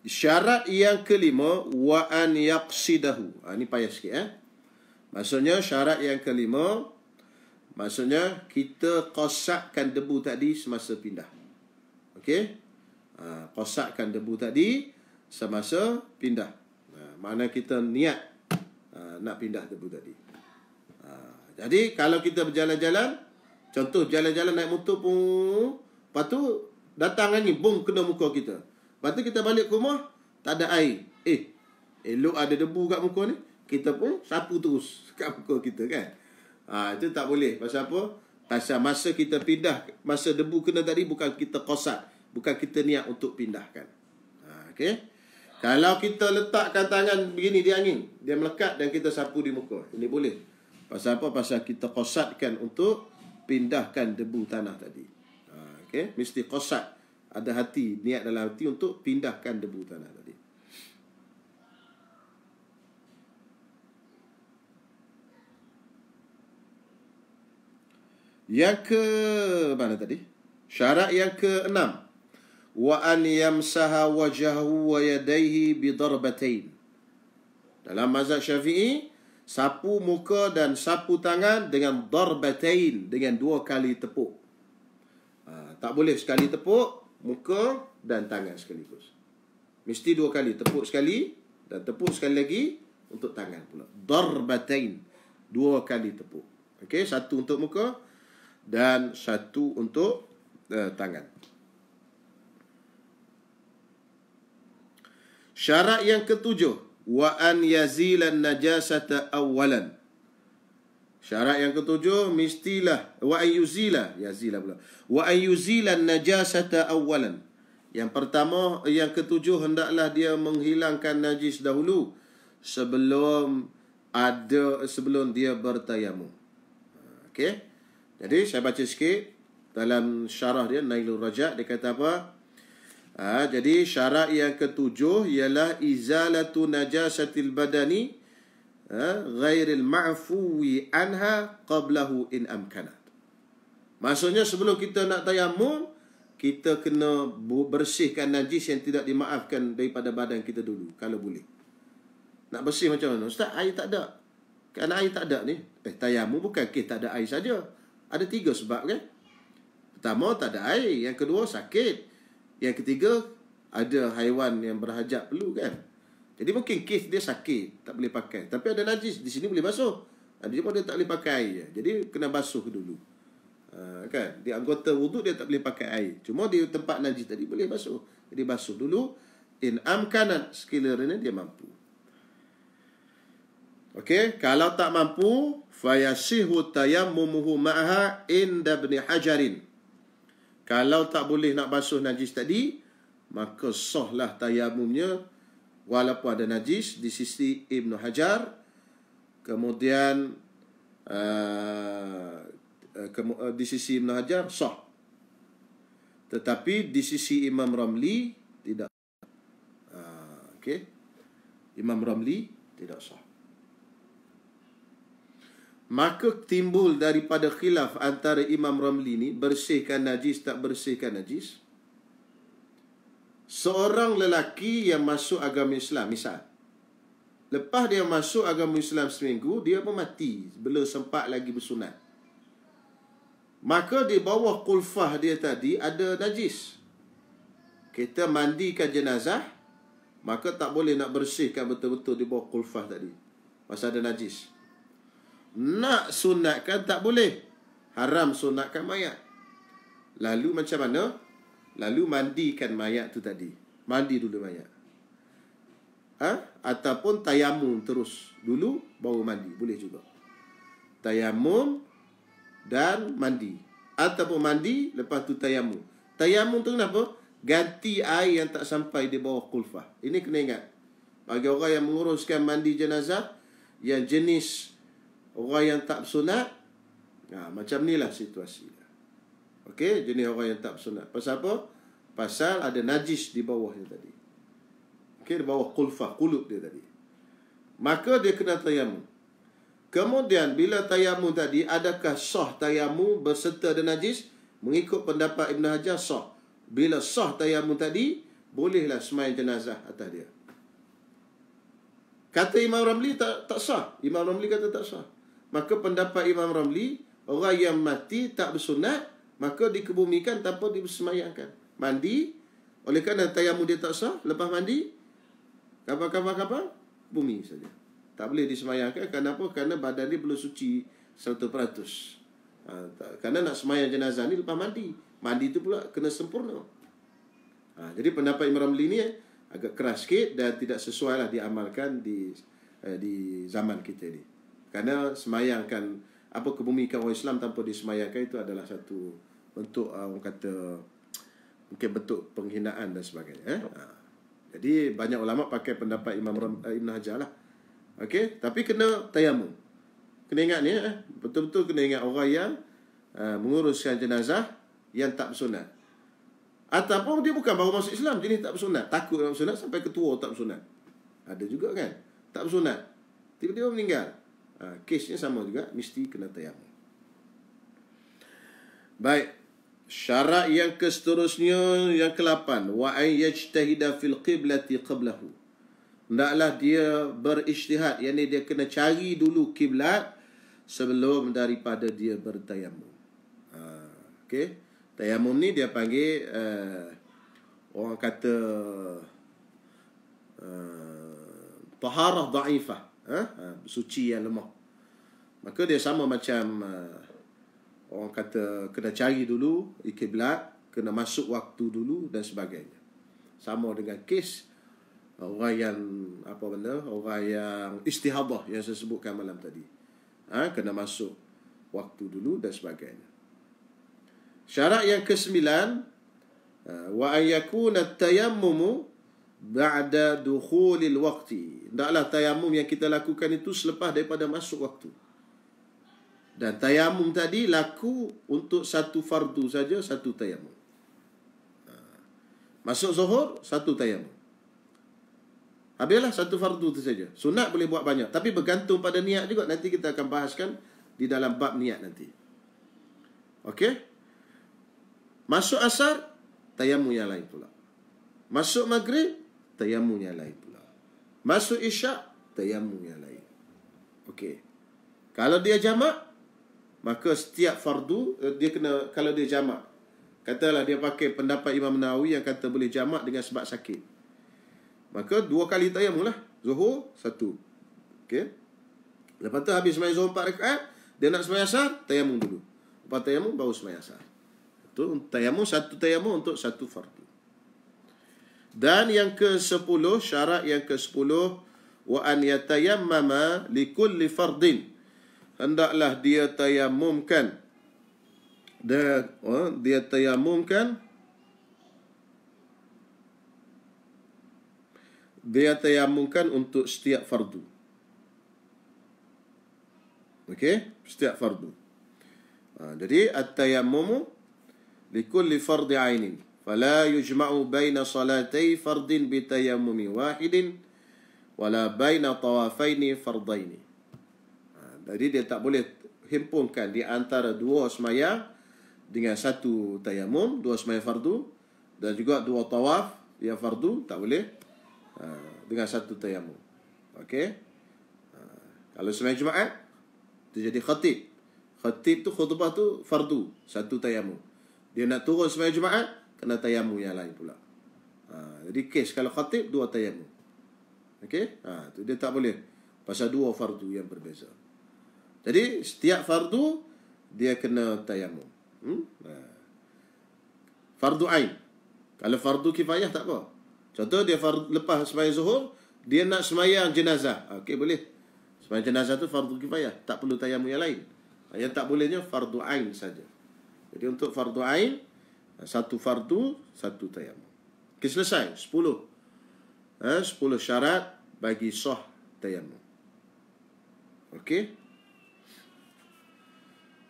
Syarat yang kelima, wa an yaqsidahu. Ini payah sikit. Maksudnya syarat yang kelima, maksudnya kita qasakkan debu tadi semasa pindah. Okey? Qasakkan debu tadi semasa pindah. Mana kita niat nak pindah debu tadi. Jadi kalau kita berjalan-jalan, contoh jalan-jalan naik motor pun, lepas tu datang angin, bung kena muka kita. Lepas tu kita balik ke rumah, tak ada air. Elok ada debu kat muka ni, kita pun sapu terus kat muka kita, kan? Itu tak boleh. Pasal apa? Pasal masa kita pindah, masa debu kena tadi, bukan kita qasak, bukan kita niat untuk pindahkan. Okey? Kalau kita letakkan tangan begini di angin, dia melekat dan kita sapu di muka, ini boleh. Pasal apa? Pasal kita qasakkan untuk pindahkan debu tanah tadi. Okey? Mesti qasak. Ada hati, niat dalam hati untuk pindahkan debu tanah tadi. Yang ke mana tadi? Syarat yang ke-6, wa an yamsaha wajhahu wa yadayhi bi darbatain. Dalam mazhab Syafi'i, sapu muka dan sapu tangan dengan darbatain, dengan 2 kali tepuk. Tak boleh sekali tepuk muka dan tangan sekaligus. Mesti 2 kali, tepuk sekali dan tepuk sekali lagi untuk tangan pula. Darbatain, 2 kali tepuk. Okey, 1 untuk muka dan 1 untuk tangan. Syarat yang ke-7, wa an yazilan najasata awalan. Syarat yang ke-7, mestilah wa an yuzila, yazila pula. Wa an yuzilan najasata awalan. Yang pertama, yang ke-7, hendaklah dia menghilangkan najis dahulu sebelum dia bertayamum. Okey. Jadi saya baca sikit dalam syarah dia, Nailul Rajak, dia kata apa? Jadi syarat yang ke-7 ialah izalatu najasatil badani ghairil ma'fuwi anha qablahu in amkanat. Maksudnya sebelum kita nak tayamum, kita kena bersihkan najis yang tidak dimaafkan daripada badan kita dulu, kalau boleh. Nak bersih macam mana? Ustaz, air tak ada. Kerana air tak ada ni, tayamum bukan tak ada air saja. Ada 3 sebab, kan? Pertama, tak ada air. Yang kedua, sakit. Yang ketiga, ada haiwan yang berhajat perlu, kan? Jadi mungkin kes dia sakit, tak boleh pakai. Tapi ada najis, di sini boleh basuh. Dia pun dia tak boleh pakai air. Jadi kena basuh dulu. Kan? Di anggota wuduk dia tak boleh pakai air. Cuma di tempat najis tadi boleh basuh. Jadi basuh dulu. In amkanat, sekiranya dia mampu. Okey, kalau tak mampu, fayasihu tayammumuhu ma'aha inda ibn Hajarin. Kalau tak boleh nak basuh najis tadi, maka sahlah tayamumnya walaupun ada najis di sisi Ibn Hajar. Kemudian di sisi Ibn Hajar sah. Tetapi di sisi Imam Ramli tidak. Okey. Imam Ramli tidak sah. Maka timbul daripada khilaf antara Imam Ramli ni, bersihkan najis tak bersihkan najis. Seorang lelaki yang masuk agama Islam, misal, lepas dia masuk agama Islam seminggu, dia pun mati, belum sempat lagi bersunat. Maka di bawah kulfah dia tadi ada najis. Kita mandikan jenazah, maka tak boleh nak bersihkan betul-betul di bawah kulfah tadi, pasal ada najis. Nak sunatkan tak boleh, haram sunatkan mayat. Lalu macam mana? Lalu mandikan mayat tu tadi. Mandi dulu mayat. Ataupun tayamum terus dulu baru mandi, boleh juga. Tayamum dan mandi, ataupun mandi lepas tu tayamum. Tayamum tu kenapa? Ganti air yang tak sampai di bawah kulfah. Ini kena ingat. Bagi orang yang menguruskan mandi jenazah, yang jenis orang yang tak bersunat, macam inilah situasi. Okey, jenis orang yang tak bersunat. Pasal apa? Pasal ada najis di bawahnya tadi. Okey, di bawah kulfah, kulub dia tadi. Maka dia kena tayamum. Kemudian bila tayamum tadi, adakah sah tayamum berserta dengan najis? Mengikut pendapat Ibn Hajar, sah. Bila sah tayamum tadi, bolehlah sembahyang jenazah atas dia. Kata Imam Ramli tak sah. Imam Ramli kata tak sah. Maka pendapat Imam Ramli, orang yang mati tak bersunat, maka dikebumikan tanpa disembahyangkan. Mandi, oleh kerana tayamum dia tak sah, lepas mandi, kapal, bumi saja. Tak boleh disembahyangkan. Kenapa? Kerana badan dia belum suci 100%. Kerana nak sembahyang jenazah ni lepas mandi. Mandi tu pula kena sempurna. Jadi pendapat Imam Ramli ni agak keras sikit dan tidak sesuai lah diamalkan di zaman kita ni. Kerana sembahyangkan, kebumikan orang Islam tanpa disembahyangkan, itu adalah satu bentuk orang kata mungkin bentuk penghinaan dan sebagainya. Jadi banyak ulama pakai pendapat Ibn Hajar lah. Okey, tapi kena tayamum. Kena ingat ni, betul-betul kena ingat orang yang menguruskan jenazah yang tak bersunat. Ataupun dia bukan baru masuk Islam, jenis tak bersunat, takut tak bersunat, sampai ketua tak bersunat. Ada juga kan, tak bersunat, tiba-tiba meninggal. Kesnya sama juga, mesti kena tayamum. Baik, syarat yang seterusnya, yang ke-8, wa ay yajtahida fil qiblati qablahu. Hendaklah dia berijtihad, yakni dia kena cari dulu kiblat sebelum daripada dia bertayamum. Okey, tayamum ni dia panggil orang kata taharah dhaifah, suci yang lemah. Maka dia sama macam orang kata kena cari dulu kiblat, kena masuk waktu dulu dan sebagainya. Sama dengan kes orang yang orang yang istihadah yang saya sebutkan malam tadi. Kena masuk waktu dulu dan sebagainya. Syarat yang ke-9, wa ayyakuna at-tayammumu ba'da dukhulil waqti. Hendaklah tayamum yang kita lakukan itu selepas daripada masuk waktu. Dan tayamum tadi laku untuk satu fardu saja, satu tayamum. Masuk zuhur, satu tayamum. Habislah satu fardu itu saja. Sunat boleh buat banyak, tapi bergantung pada niat juga. Nanti kita akan bahaskan di dalam bab niat nanti. Okey? Masuk asar, tayamum yang lain pula. Masuk maghrib, tayamum yang lain pula. Masuk isyak, tayamum yang lain. Okey. Kalau dia jamak, maka setiap fardu dia kena, kalau dia jamak, katalah dia pakai pendapat Imam Nawawi yang kata boleh jamak dengan sebab sakit, maka 2 kali tayamum lah. Zuhur, 1. Okey. Lepas tu habis sembahyang zuhur 4 rakaat, dia nak sembahyang asar, tayamum dulu. Lepas tayamum baru sembahyang asar. Itu tayamum, satu tayamum untuk satu fardu. Dan yang ke-10, syarat yang ke-10, wa an yatayammama likulli fardin. Hendaklah dia tayamumkan, dia tayamumkan, untuk setiap fardu. Okey, setiap fardu. Jadi at-tayammumu likulli fardhi 'ainin fala yujma'u baina salatai fardin bitayammumi wahidin wala baina tawafaini fardaini. Jadi dia tak boleh himpunkan di antara dua sembahyang dengan satu tayamum, dua sembahyang fardu, dan juga dua tawaf yang fardu, tak boleh dengan satu tayamum. Okey. Kalau sembahyang Jumaat dia jadi khatib. Khatib tu khutbah tu fardu, satu tayamum. Dia nak turun sembahyang Jumaat, kena tayamum yang lain pula. Jadi kes kalau khatib dua tayamum. Okey? Tu dia tak boleh pasal dua fardu yang berbeza. Jadi setiap fardu dia kena tayamum. Fardu ain. Kalau fardu kifayah tak apa. Contoh dia lepas sembahyang Zuhur, dia nak sembahyang jenazah. Okey, boleh. Sembahyang jenazah tu fardu kifayah, tak perlu tayamum yang lain. Yang tak bolehnya fardu ain saja. Jadi untuk fardu ain, satu fardu, satu tayamum. Okey, selesai. 10 syarat bagi sah tayamum. Okey.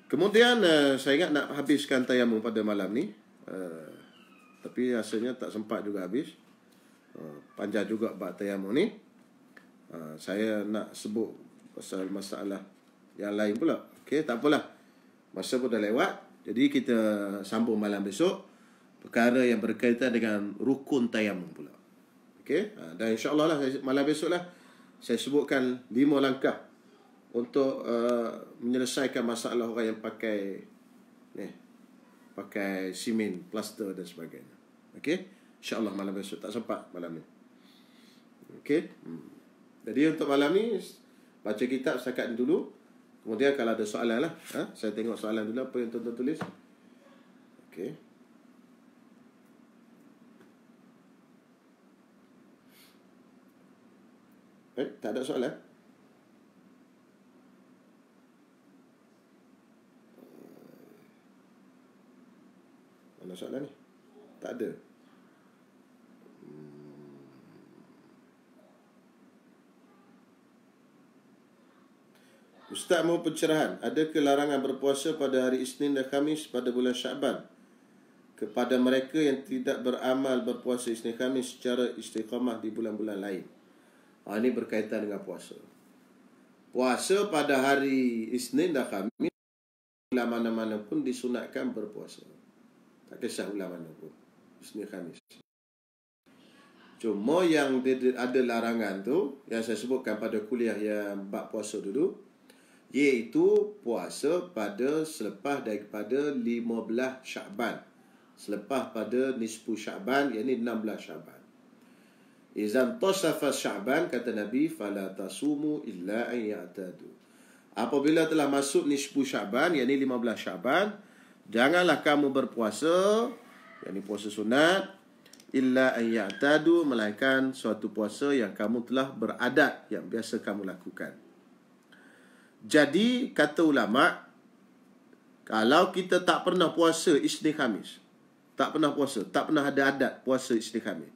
Kemudian saya ingat nak habiskan tayamum pada malam ni. Tapi rasanya tak sempat juga habis. Panjang juga bab tayamum ni. Saya nak sebut pasal masalah yang lain pula. Okey, tak apalah. Masa pun dah lewat. Jadi kita sambung malam besok. Perkara yang berkaitan dengan rukun tayamum pula. Okey, dan insya-Allah lah malam besok lah saya sebutkan 5 langkah untuk menyelesaikan masalah orang yang pakai simen, plaster dan sebagainya. Okey, insya-Allah malam besok, tak sempat malam ni. Okey. Jadi untuk malam ni baca kitab setakat ni dulu. Kemudian kalau ada soalan lah, saya tengok soalan dulu apa yang tuan-tuan tulis. Okey. Tak ada soalan? Mana soalan ni? Tak ada. Ustaz mau pencerahan. Ada kelarangan berpuasa pada hari Isnin dan Khamis pada bulan Syaban kepada mereka yang tidak beramal berpuasa Isnin Khamis secara istiqamah di bulan-bulan lain. Ini berkaitan dengan puasa. Puasa pada hari Isnin dan Khamis, bulan mana-mana pun disunatkan berpuasa. Tak kisah bulan mana pun. Isnin Khamis. Cuma yang ada larangan tu, yang saya sebutkan pada kuliah yang bab puasa dulu, iaitu puasa pada selepas daripada 15 Syaban. Selepas pada nisfu Syaban, iaitu 16 Syaban. Izan tasafa Syaban, kata Nabi, fala tasumu illa an ya'tadu. Apabila telah masuk nisfu Syaban, iaitu 15 Syaban, janganlah kamu berpuasa, iaitu puasa sunat, illa an ya'tadu, melainkan suatu puasa yang kamu telah beradat, yang biasa kamu lakukan. Jadi, kata ulama', kalau kita tak pernah puasa Isnin Khamis, tak pernah puasa, tak pernah ada adat puasa Isnin Khamis,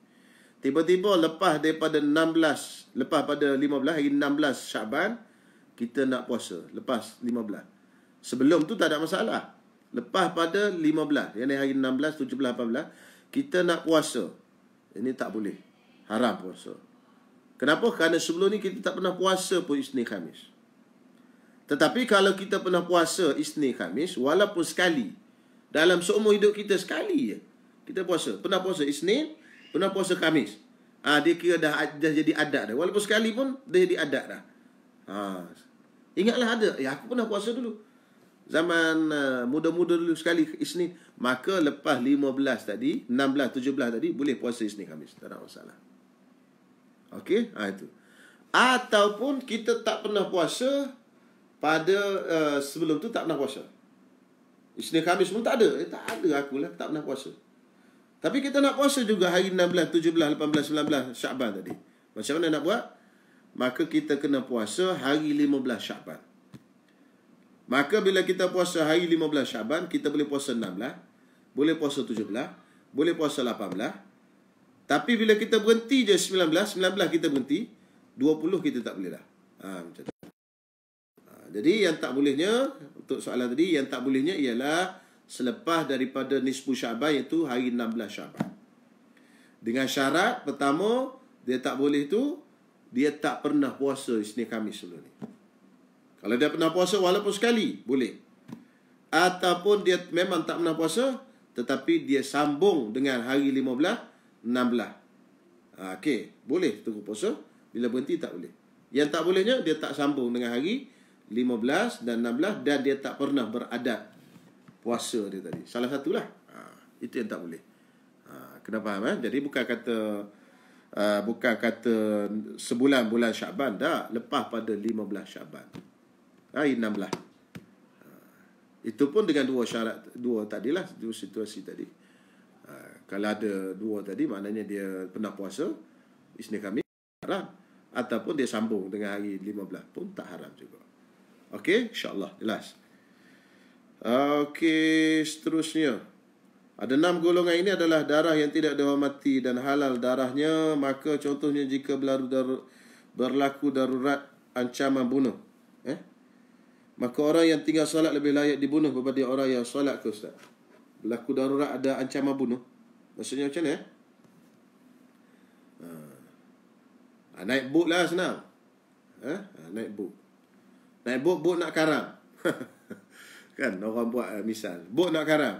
tiba-tiba lepas daripada 16, lepas pada 15, hari 16 Syaban, kita nak puasa. Lepas 15. Sebelum tu tak ada masalah. Lepas pada 15, yang hari 16, 17, 18, kita nak puasa. Ini tak boleh. Haram puasa. Kenapa? Kerana sebelum ni kita tak pernah puasa pun Isnin Khamis. Tetapi kalau kita pernah puasa Isnin Khamis, walaupun sekali, dalam seumur hidup kita sekali je kita puasa. Pernah puasa Isnin, pernah puasa Khamis. Dia kira dah jadi adat dah. Walaupun sekali pun dia jadi adat dah. Ingatlah ada. Aku pernah puasa dulu. Zaman muda-muda dulu sekali Isnin. Maka lepas 15 tadi, 16, 17 tadi, boleh puasa Isnin Khamis. Tak ada masalah. Okey? Itu. Ataupun kita tak pernah puasa pada sebelum tu tak pernah puasa. Isnin Khamis pun tak ada. Tak ada akulah. Tak pernah puasa. Tapi kita nak puasa juga hari 16, 17, 18, 19 Syaban tadi. Macam mana nak buat? Maka kita kena puasa hari 15 Syaban. Maka bila kita puasa hari 15 Syaban, kita boleh puasa 16, boleh puasa 17, boleh puasa 18. Tapi bila kita berhenti je 19 kita berhenti, 20 kita tak boleh dah. Macam tu. Jadi yang tak bolehnya, untuk soalan tadi, yang tak bolehnya ialah selepas daripada nisfu Syaban, iaitu hari 16 Syaban. Dengan syarat pertama, dia tak boleh tu, dia tak pernah puasa Isnin Khamis sebelum ni. Kalau dia pernah puasa walaupun sekali, boleh. Ataupun dia memang tak pernah puasa, tetapi dia sambung dengan hari 15, 16. Okey, boleh tunggu puasa. Bila berhenti tak boleh. Yang tak bolehnya, dia tak sambung dengan hari 15 dan 16 dan dia tak pernah beradat puasa dia tadi. Salah satulah. Itu yang tak boleh. Kena faham. Jadi bukan kata sebulan bulan Syaban, tak. Lepas pada 15 Syaban. Hari 16. Itu pun dengan dua syarat, dua tadilah, dua situasi tadi. Kalau ada dua tadi, maknanya dia pernah puasa Isnin Khamis, haram. Ataupun dia sambung dengan hari 15 pun tak haram juga. Okey, insya-Allah jelas. Okey, seterusnya. Ada 6 golongan ini adalah darah yang tidak dihormati dan halal darahnya, maka contohnya jika berlaku darurat ancaman bunuh. Maka orang yang tinggal solat lebih layak dibunuh daripada orang yang solat ke Ustaz? Berlaku darurat ada ancaman bunuh. Maksudnya macam mana? Naik bot lah senang. Naik bot. Naik bot nak karam. Kan orang buat misal. Bot nak karam.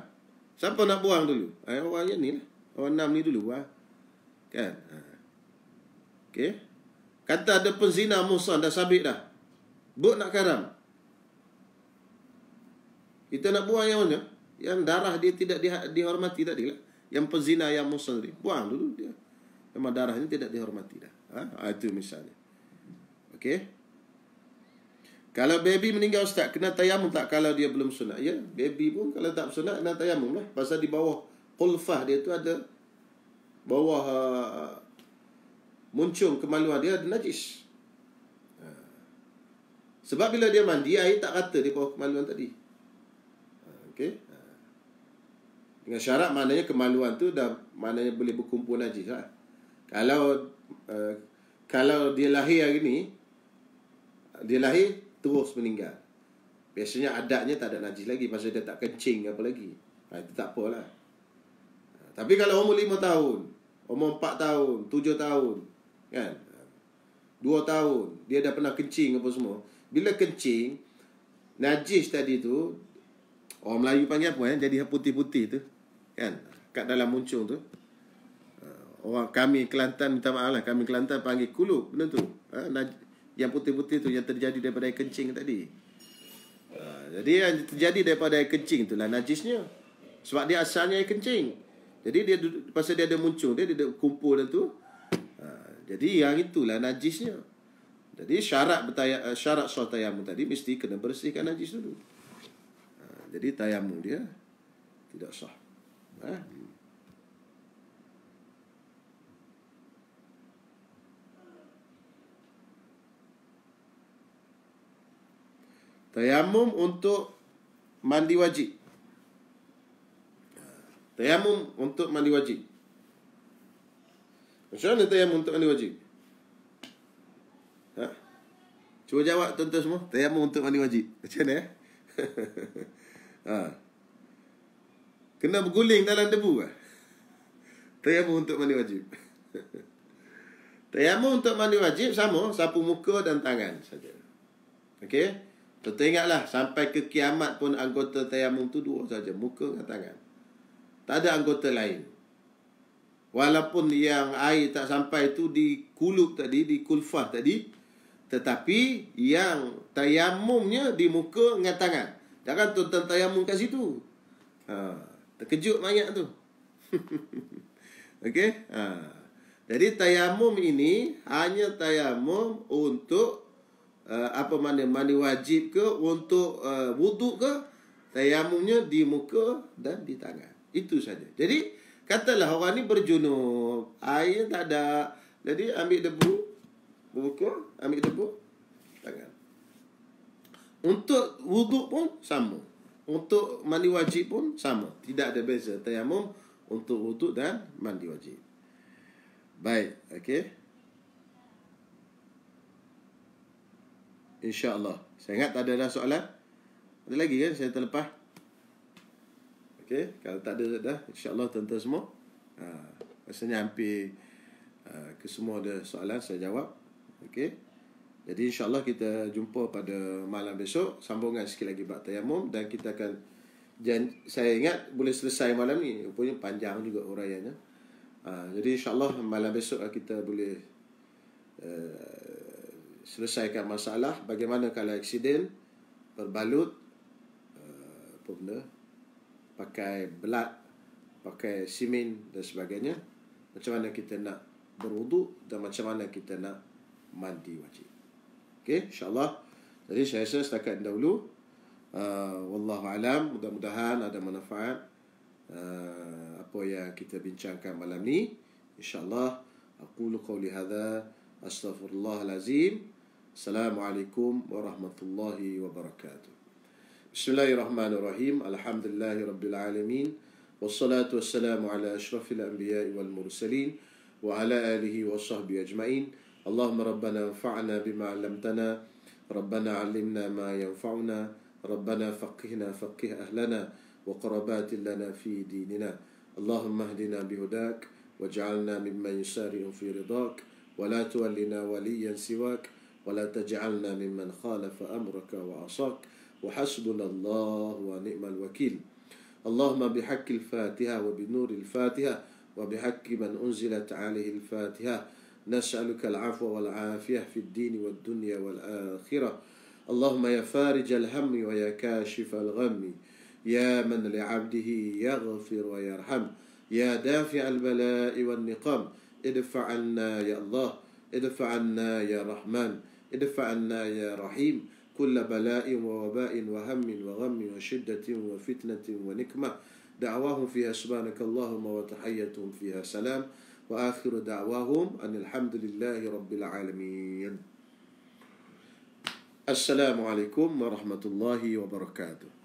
Siapa nak buang dulu? Orang yang ni lah. Orang 6 ni dulu lah. Kan? Okey. Kata ada penzina musan dah sabit dah. Bot nak karam. Kita nak buang yang mana? Yang darah dia tidak dihormati tadi lah. Yang penzina yang musan tadi. Buang dulu dia. Memang darahnya tidak dihormati dah. Itu misalnya. Okey. Kalau baby meninggal Ustaz, kena tayamum tak kalau dia belum sunat? Ya, baby pun kalau tak sunat kena tayamum lah. Pasal di bawah qulfah dia tu ada, bawah muncung kemaluan dia ada najis. Sebab bila dia mandi, air tak rata di bawah kemaluan tadi. Okey. Dengan syarat maknanya kemaluan tu dah maknanya boleh berkumpul najis lah. Kalau dia lahir hari ni, dia lahir terus meninggal, biasanya adatnya tak ada najis lagi, pasal dia tak kencing apa lagi. Itu tak apalah. Tapi kalau umur 5 tahun, umur 4 tahun, 7 tahun, kan, 2 tahun, dia dah pernah kencing apa semua. Bila kencing, najis tadi tu, orang Melayu panggil apa jadi putih-putih tu, kan, kat dalam muncung tu. Orang kami Kelantan, minta maaf lah, kami Kelantan panggil kulub benda tu. Yang putih-putih tu yang terjadi daripada air kencing tadi. Jadi yang terjadi daripada air kencing itulah najisnya. Sebab dia asalnya air kencing. Jadi dia pasal dia ada muncung, dia ada kumpul tu. Jadi yang itulah najisnya. Jadi syarat sah tayamum tadi mesti kena bersihkan najis dulu. Jadi tayamum dia tidak sah. Tayamum untuk mandi wajib. Tayamum untuk mandi wajib. Macam mana tayamum untuk mandi wajib? Cuba jawab tuan-tuan semua. Tayamum untuk mandi wajib. Macam mana? Kena berguling dalam debu lah. Tayamum untuk mandi wajib. Tayamum untuk mandi wajib sama, sapu muka dan tangan saja. Okey? Tuan-tuan ingatlah, sampai ke kiamat pun anggota tayamum tu 2 saja, muka dan tangan. Tak ada anggota lain. Walaupun yang air tak sampai tu di kulub tadi, di kulfah tadi, tetapi yang tayamumnya di muka dengan tangan. Jangan tuan-tuan tayamum kat situ. Terkejut banyak tu. Okey? Jadi tayamum ini hanya tayamum untuk apa mana, mandi wajib ke, untuk wuduk ke, tayamumnya di muka dan di tangan. Itu saja. Jadi katalah orang ni berjunub, air tak ada, jadi ambil debu muka, ambil debu tangan. Untuk wuduk pun sama, untuk mandi wajib pun sama, tidak ada beza. Tayamum untuk wuduk dan mandi wajib. Baik, okey. InsyaAllah. Saya ingat tak ada dah soalan. Ada lagi kan saya terlepas? Okey, kalau tak ada dah, insyaAllah tuan-tuan semua. Rasanya hampir ke semua ada soalan saya jawab. Okey. Jadi insyaAllah kita jumpa pada malam besok. Sambungan sikit lagi bab tayamum. Dan kita akan, saya ingat boleh selesai malam ni. Rupanya panjang juga uraiannya. Jadi insyaAllah malam besok kita boleh selesaikan masalah bagaimana kalau aksiden berbalut apa benda, pakai belat, pakai simen dan sebagainya, macam mana kita nak berwuduk dan macam mana kita nak mandi wajib. Okey, insyaAllah. Jadi saya rasa setakat dahulu. Wallahu alam, mudah-mudahan ada manfaat apa yang kita bincangkan malam ni. InsyaAllah. Aqulu qawli hadha, astaghfirullahalazim. Assalamualaikum warahmatullahi wabarakatuh. Bismillahirrahmanirrahim. Alhamdulillahi rabbil alamin. Wassalatu wassalamu ala ashrafil anbiya'i wal mursalin wa ala alihi wa sahbihi ajma'in. Allahumma rabbana anfa'na bima 'allamtana, rabbana 'allimna ma yanfa'una, rabbana faqihna faqih ahlana wa qarabatin lana fi dinina. Allahumma hdina bihudak waj'alna mimman yusari'u fi ridak wa la tuwallina waliyan siwak wa la taj'alna mimman khalafa amraka wa asak wa hasbunallahu wa ni'mal wakil. Allahumma bihaqqil Fatiha wa binuril Fatiha wa bihaqqi man unzilat 'alaihi al-Fatiha nas'aluka al-'afwa wal 'afiyah fid din wad dunya wal akhirah. Allahumma ya farijal hammi wa ya kashifal ghammi, ya man li'abdihi yaghfir wa yarham, ya dafi'al bala'i wan niqam, idfa' 'anna ya Allah, idfa' 'anna ya Rahman, idfa' 'anna ya Rahim كل بلاء ووباء وهم وغم وشدة وفتنة ونكمة. دعواهم فيها سبحانك اللهم وتحيتهم فيها سلام وآخر دعواهم أن الحمد لله رب العالمين. السلام عليكم ورحمة الله وبركاته.